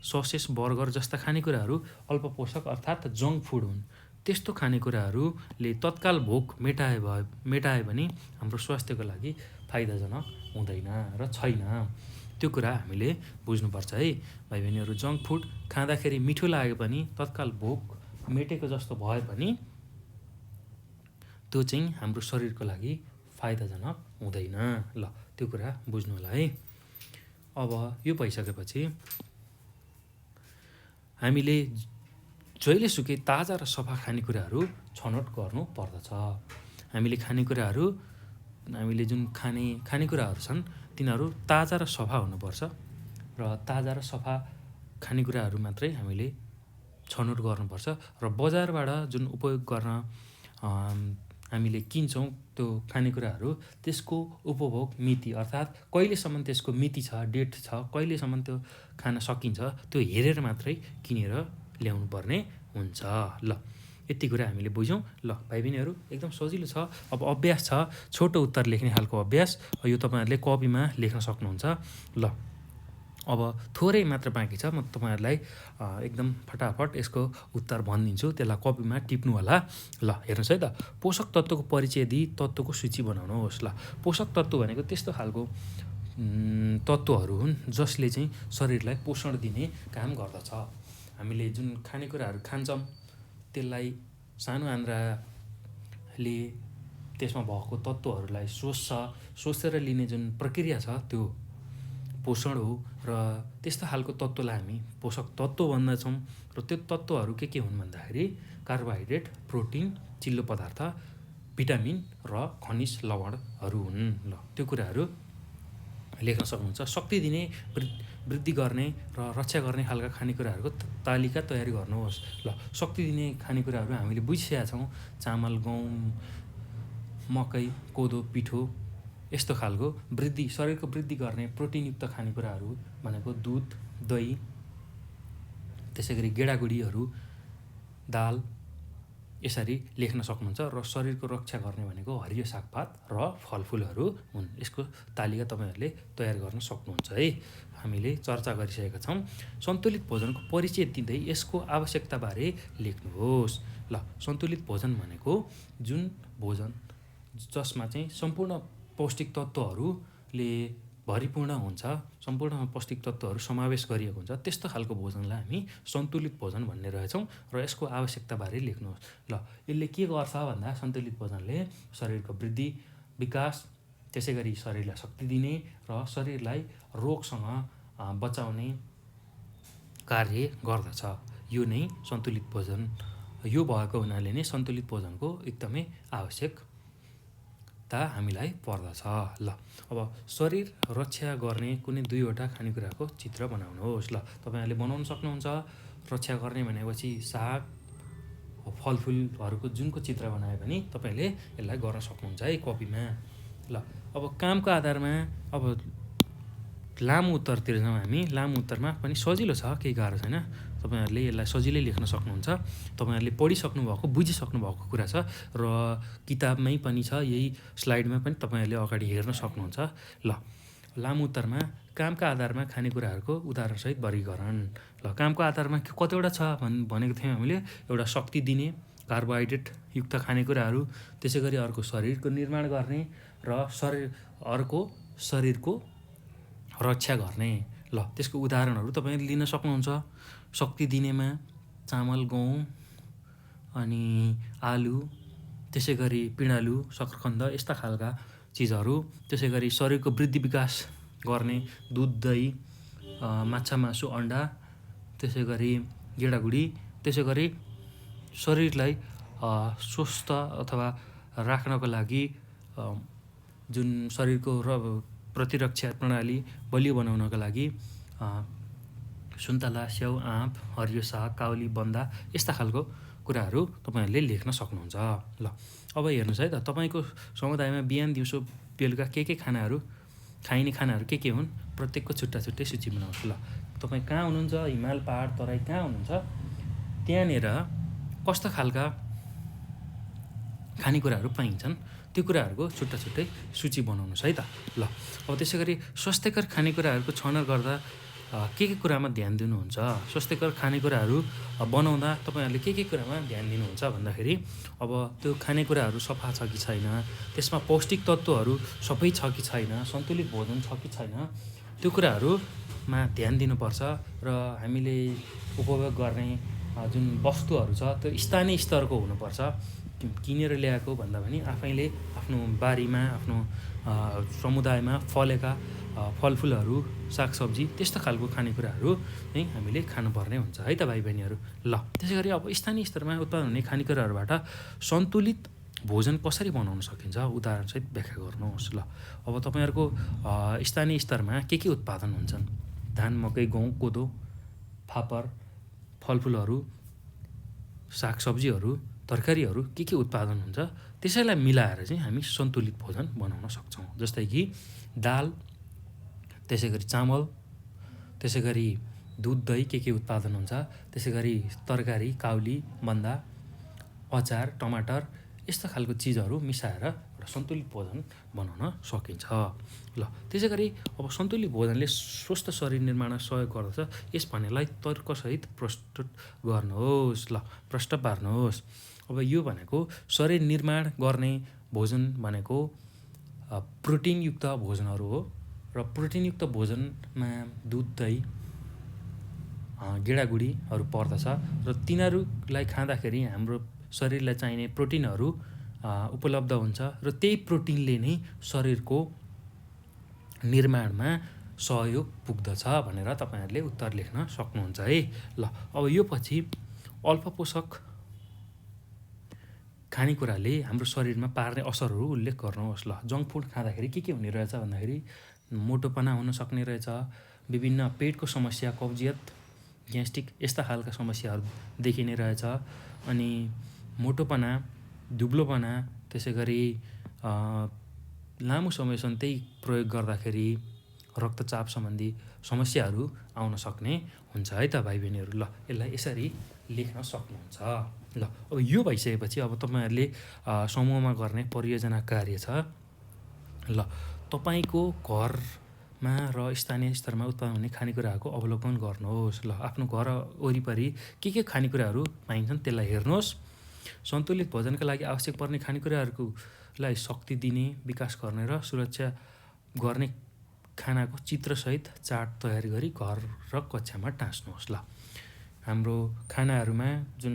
sausages, burger जस्ता खानेकुराहरू अल्प पोषक अर्थात् जङ्क फुड हुन्। त्यस्तो खानेकुराहरूले तत्काल भोक मेटाए भने हाम्रो स्वास्थ्यको लागि फाइदाजनक हुँदैन र छैन। त्यो कुरा हामीले बुझ्नुपर्छ है भाइ बहिनीहरू। जङ्क फुड खाँदाखेरि मिठो लाग्यो पनि तत्काल भोक मेटेको जस्तो भए पनि त्यो चाहिँ हाम्रो शरीरको लागि फाइदाजनक हुँदैन। ल त्यो कुरा बुझ्नु होला है। अब यो भइसकेपछि हामीले जहिलेसुकै ताजा र सफा खानेकुराहरू छनौट गर्नु पर्दछ। हामीले जुन खानेकुराहरू छन् तिनीहरू ताजा र सफा हुनुपर्छ र ताजा र सफा खानेकुराहरू मात्रै हामीले छनौट गर्नुपर्छ। र बजारबाट जुन उपयोग गर्न हामीले किन्छौँ त्यो खानेकुराहरू त्यसको उपभोग मिति अर्थात् कहिलेसम्म त्यसको मिति छ, डेट छ, कहिलेसम्म त्यो खान सकिन्छ त्यो हेरेर मात्रै किनेर ल्याउनु पर्ने हुन्छ। ल यति कुरा हामीले बुझ्यौँ। ल भाइ बहिनीहरू एकदम सजिलो छ। अब अभ्यास छ, छोटो उत्तर लेख्ने खालको अभ्यास। यो तपाईँहरूले कपीमा लेख्न सक्नुहुन्छ। ल अब थोरै मात्र बाँकी छ, म तपाईँहरूलाई एकदम फटाफट यसको उत्तर भनिदिन्छु, त्यसलाई कपीमा टिप्नु होला। ल हेर्नुहोस् है त, पोषक तत्त्वको परिचय दिई तत्त्वको सूची बनाउनुहोस्। ल पोषक तत्त्व भनेको त्यस्तो खालको तत्त्वहरू हुन् जसले चाहिँ शरीरलाई पोषण दिने काम गर्दछ। हामीले जुन खानेकुराहरू खान्छौँ त्यसलाई सानो आन्द्राले त्यसमा भएको तत्त्वहरूलाई सोसेर लिने जुन प्रक्रिया छ त्यो पोषण हो। र त्यस्तो खालको तत्त्वलाई हामी पोषक तत्त्व भन्दछौँ। र त्यो तत्त्वहरू के हुन् भन्दाखेरि कार्बोहाइड्रेट, प्रोटिन, चिल्लो पदार्थ, भिटामिन र खनिज लवणहरू हुन्। ल त्यो कुराहरू लेख्न सक्नुहुन्छ। शक्ति दिने, वृद्धि गर्ने र रक्षा गर्ने खालका खानेकुराहरूको तालिका तयारी गर्नुहोस्। ल शक्ति दिने खानेकुराहरू हामीले बुझिसकेका छौँ, चामल, गहुँ, मकै, कोदो, पिठो, यस्तो खालको शरीरको वृद्धि गर्ने प्रोटिनयुक्त खानेकुराहरू भनेको दुध, दही, त्यसै गरी गेडागुडीहरू, दाल, यसरी लेख्न सक्नुहुन्छ। र शरीरको रक्षा गर्ने भनेको हरियो सागपात र फलफुलहरू हुन्। यसको तालिका तपाईँहरूले तयार गर्न सक्नुहुन्छ है। हामीले चर्चा गरिसकेका छौँ। सन्तुलित भोजनको परिचय दिँदै यसको आवश्यकताबारे लेख्नुहोस्। ल सन्तुलित भोजन भनेको जुन भोजन जसमा चाहिँ सम्पूर्ण पौष्टिक तत्त्वहरूले भरिपूर्ण हुन्छ, सम्पूर्ण पौष्टिक तत्त्वहरू समावेश गरिएको हुन्छ, त्यस्तो खालको भोजनलाई हामी सन्तुलित भोजन भन्ने रहेछौँ। र यसको आवश्यकताबारे लेख्नुहोस्। ल यसले के गर्छ भन्दा सन्तुलित भोजनले शरीरको वृद्धि, विकास, त्यसै गरी शरीरलाई शक्ति दिने र शरीरलाई रोगसँग बचाउने कार्य गर्दछ। यो नै सन्तुलित भोजन, यो भएको हुनाले नै सन्तुलित भोजनको एकदमै आवश्यकता हामीलाई पर्दछ। ल अब शरीर रक्षा गर्ने कुनै 2वटा खानेकुराको चित्र बनाउनुहोस्। ल तपाईँहरूले बनाउन सक्नुहुन्छ। रक्षा गर्ने भनेपछि साग, फलफुलहरूको जुनको चित्र बनाए पनि तपाईँले यसलाई गर्न सक्नुहुन्छ है कपीमा। ल अब कामको आधारमा अब लामो उत्तरतिर जाउँ हामी। लामो उत्तरमा पनि सजिलो छ, केही गाह्रो छैन। तपाईँहरूले यसलाई सजिलै लेख्न सक्नुहुन्छ। तपाईँहरूले पढिसक्नु भएको, बुझिसक्नु भएको कुरा छ र किताबमै पनि छ, यही स्लाइडमा पनि तपाईँहरूले अगाडि हेर्न सक्नुहुन्छ। ल लामो उत्तरमा कामका आधारमा खानेकुराहरूको उदाहरणसहित वर्गीकरण। ल कामको आधारमा कतिवटा छ भनेको थियौँ हामीले। एउटा शक्ति दिने कार्बोहाइड्रेटयुक्त खानेकुराहरू, त्यसै गरी अर्को शरीरको निर्माण गर्ने र अर्को शरीरको रक्षा गर्ने। ल त्यसको उदाहरणहरू तपाईँले लिन सक्नुहुन्छ। शक्ति दिनेमा चामल, गहुँ, अनि आलु, त्यसै गरी पिँडालु, सक्खरकन्द, यस्ता खालका चिजहरू। त्यसै गरी शरीरको वृद्धि विकास गर्ने दुध, दही, माछा, मासु, अन्डा, त्यसै गरी गेडागुडी, त्यसै गरी शरीरलाई स्वस्थ अथवा राख्नको लागि जुन शरीरको प्रतिरक्षा प्रणाली बलियो बनाउनका लागि सुन्तला, स्याउ, आँप, हरियो साग, काउली, बन्दा, यस्ता खालको कुराहरू तपाईँहरूले लेख्न सक्नुहुन्छ। ल अब हेर्नुहोस् है त, तपाईँको समुदायमा बिहान, दिउँसो, बेलुका के खानाहरू खाइने खानाहरू के हुन्, प्रत्येकको छुट्टा छुट्टै सूची बनाउनुहोस्। ल तपाईँ कहाँ हुनुहुन्छ, हिमाल, पहाड, तराई कहाँ हुनुहुन्छ, त्यहाँनिर कस्ता खालका खानेकुराहरू पाइन्छन्, त्यो कुराहरूको छुट्टा छुट्टै सूची बनाउनुहोस् है त। ल अब त्यसै गरी स्वास्थ्यकर खानेकुराहरूको छनौट गर्दा के कुरामा ध्यान दिनुहुन्छ। स्वास्थ्यकर खानेकुराहरू बनाउँदा तपाईँहरूले के कुरामा ध्यान दिनुहुन्छ भन्दाखेरि अब त्यो खानेकुराहरू सफा छ कि छैन, त्यसमा पौष्टिक तत्त्वहरू सबै छ कि छैन, सन्तुलित भोजन छ कि छैन, त्यो कुराहरूमा ध्यान दिनुपर्छ। र हामीले उपभोग गर्ने जुन वस्तुहरू छ त्यो स्थानीय स्तरको हुनुपर्छ। किनेर ल्याएको भन्दा पनि आफैले आफ्नो बारीमा, आफ्नो समुदायमा फलेका फलफुलहरू, सागसब्जी, त्यस्तो खालको खानेकुराहरू नै हामीले खानुपर्ने हुन्छ है त भाइ बहिनीहरू। ल त्यसै गरी अब स्थानीय स्तरमा उत्पादन हुने खानेकुराहरूबाट सन्तुलित भोजन कसरी बनाउन सकिन्छ, उदाहरणसहित व्याख्या गर्नुहोस्। ल अब तपाईँहरूको स्थानीय स्तरमा के उत्पादन हुन्छन्, धान, मकै, गहुँ, कोदो, फापर, फलफुलहरू, सागसब्जीहरू, तरकारीहरू के उत्पादन हुन्छ, त्यसैलाई मिलाएर चाहिँ हामी सन्तुलित भोजन बनाउन सक्छौँ। जस्तै कि दाल, त्यसै गरी चामल, त्यसै गरी दुध, दही के उत्पादन हुन्छ, त्यसै गरी तरकारी, काउली, बन्दा, अचार, टमाटर, यस्ता खालको चिजहरू मिसाएर एउटा सन्तुलित भोजन बनाउन सकिन्छ। ल त्यसै गरी अब सन्तुलित भोजनले स्वस्थ शरीर निर्माणमा सहयोग गर्दछ यस भन्नेलाई तर्कसहित प्रस्तुत गर्नुहोस्। ल प्रश्न पार्नुहोस्। अब यो भनेको शरीर निर्माण गर्ने भोजन भनेको प्रोटिनयुक्त भोजनहरू हो र प्रोटिनयुक्त भोजनमा दुध, दही, गेडागुडीहरू पर्दछ र तिनीहरूलाई खाँदाखेरि हाम्रो शरीरलाई चाहिने प्रोटिनहरू उपलब्ध हुन्छ र त्यही प्रोटिनले नै शरीरको निर्माणमा सहयोग पुग्दछ भनेर तपाईँहरूले उत्तर लेख्न सक्नुहुन्छ है। ल अब यो पछि अल्पपोषक खानेकुराले हाम्रो शरीरमा पार्ने असरहरू उल्लेख गर्नुहोस्। ल जङ्क फुड खाँदाखेरि के हुने रहेछ भन्दाखेरि मोटोपना हुन सक्ने रहेछ, विभिन्न पेटको समस्या, कब्जियत, ग्यास्ट्रिक यस्ता खालका समस्याहरू देखिने रहेछ। अनि मोटोपना, दुब्लोपना, त्यसै गरी लामो समयसम्म त्यही प्रयोग गर्दाखेरि रक्तचाप सम्बन्धी समस्याहरू आउन सक्ने हुन्छ है त भाइ बहिनीहरू। ल यसलाई यसरी लेख्न सक्नुहुन्छ। ल अब यो भइसकेपछि अब तपाईँहरूले समूहमा गर्ने परियोजना कार्य छ। ल तपाईँको घरमा र स्थानीय स्तरमा उत्पादन हुने खानेकुराहरूको अवलोकन गर्नुहोस्। ल आफ्नो घर वरिपरि के खानेकुराहरू पाइन्छन् त्यसलाई हेर्नुहोस्। सन्तुलित भोजनका लागि आवश्यक पर्ने खानेकुराहरूलाई शक्ति दिने, विकास गर्ने र सुरक्षा गर्ने खानाको चित्रसहित चार्ट तयार गरी घर र कक्षामा टाँस्नुहोस्। ल हाम्रो खानाहरूमा जुन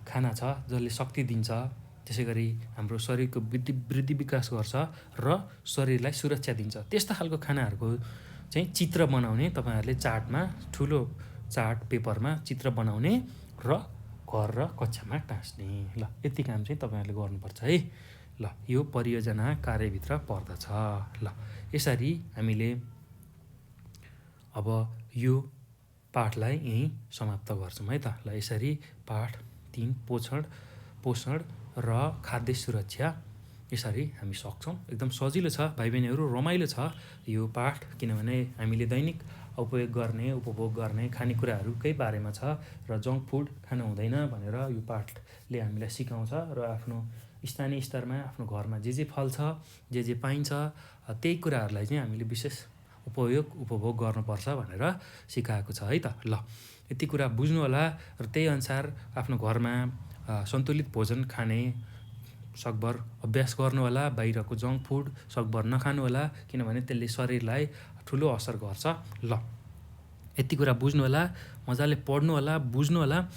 खाना छ जसले शक्ति दिन्छ, त्यसै गरी हाम्रो शरीरको वृद्धि विकास गर्छ र शरीरलाई सुरक्षा दिन्छ, त्यस्ता खालको खानाहरूको चाहिँ चित्र बनाउने तपाईँहरूले चार्टमा, ठुलो चार्ट पेपरमा चित्र बनाउने र घर र कक्षामा टाँस्ने। ल यति काम चाहिँ तपाईँहरूले गर्नुपर्छ है। ल यो परियोजना कार्यभित्र पर्दछ। ल यसरी हामीले अब यो पाठलाई यहीँ समाप्त गर्छौँ है त। ल यसरी पाठ 3 पोषण र खाद्य सुरक्षा यसरी हामी सक्छौँ। एकदम सजिलो छ भाइ बहिनीहरू, रमाइलो छ यो पाठ, किनभने हामीले दैनिक उपभोग गर्ने खानेकुराहरूकै बारेमा छ र जङ्क फुड खानु हुँदैन भनेर यो पाठले हामीलाई सिकाउँछ र आफ्नो स्थानीय स्तरमा आफ्नो घरमा जे फल्छ, जे पाइन्छ त्यही कुराहरूलाई चाहिँ हामीले विशेष उपभोग गर्नुपर्छ भनेर सिकाएको छ है त। ल यति कुरा बुझ्नु होला र त्यही अनुसार आफ्नो घरमा सन्तुलित भोजन खाने सकभर अभ्यास गर्नु होला। बाहिरको जङ्क फुड सकभर नखानु होला, किनभने त्यसले शरीरलाई ठुलो असर गर्छ। ल यति कुरा बुझ्नु होला, मजाले पढ्नु होला, बुझ्नु होला।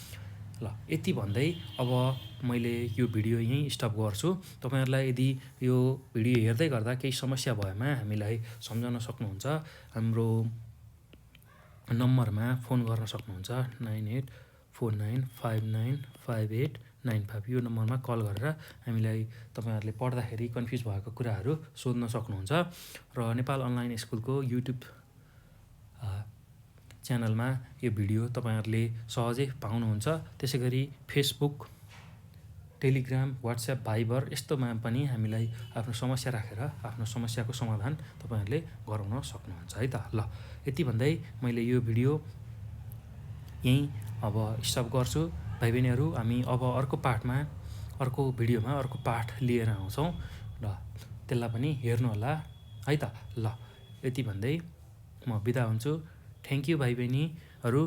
ल यति भन्दै अब मैले यो भिडियो यहीँ स्टप गर्छु। तपाईँहरूलाई यदि यो भिडियो हेर्दै गर्दा केही समस्या भएमा हामीलाई सम्झाउन सक्नुहुन्छ। हाम्रो नम्बरमा फोन गर्न सक्नुहुन्छ 9849595895। यो नम्बरमा कल गरेर हामीलाई तपाईँहरूले पढ्दाखेरि कन्फ्युज भएको कुराहरू सोध्न सक्नुहुन्छ। र नेपाल अनलाइन स्कुलको युट्युब च्यानलमा यो भिडियो तपाईँहरूले सहजै पाउनुहुन्छ। त्यसै गरी फेसबुक, टेलिग्राम, वाट्सएप, भाइबर यस्तोमा पनि हामीलाई आफ्नो समस्या राखेर आफ्नो समस्याको समाधान तपाईँहरूले गराउन सक्नुहुन्छ है त। ल यति भन्दै मैले यो भिडियो यहीँ अब स्टप गर्छु। भाइ बहिनीहरू, हामी अब अर्को भिडियोमा अर्को पाठ लिएर आउँछौँ र त्यसलाई पनि हेर्नु होला है त। ल यति भन्दै म बिदा हुन्छु। थ्याङ्क यू भाइ बहिनीहरू।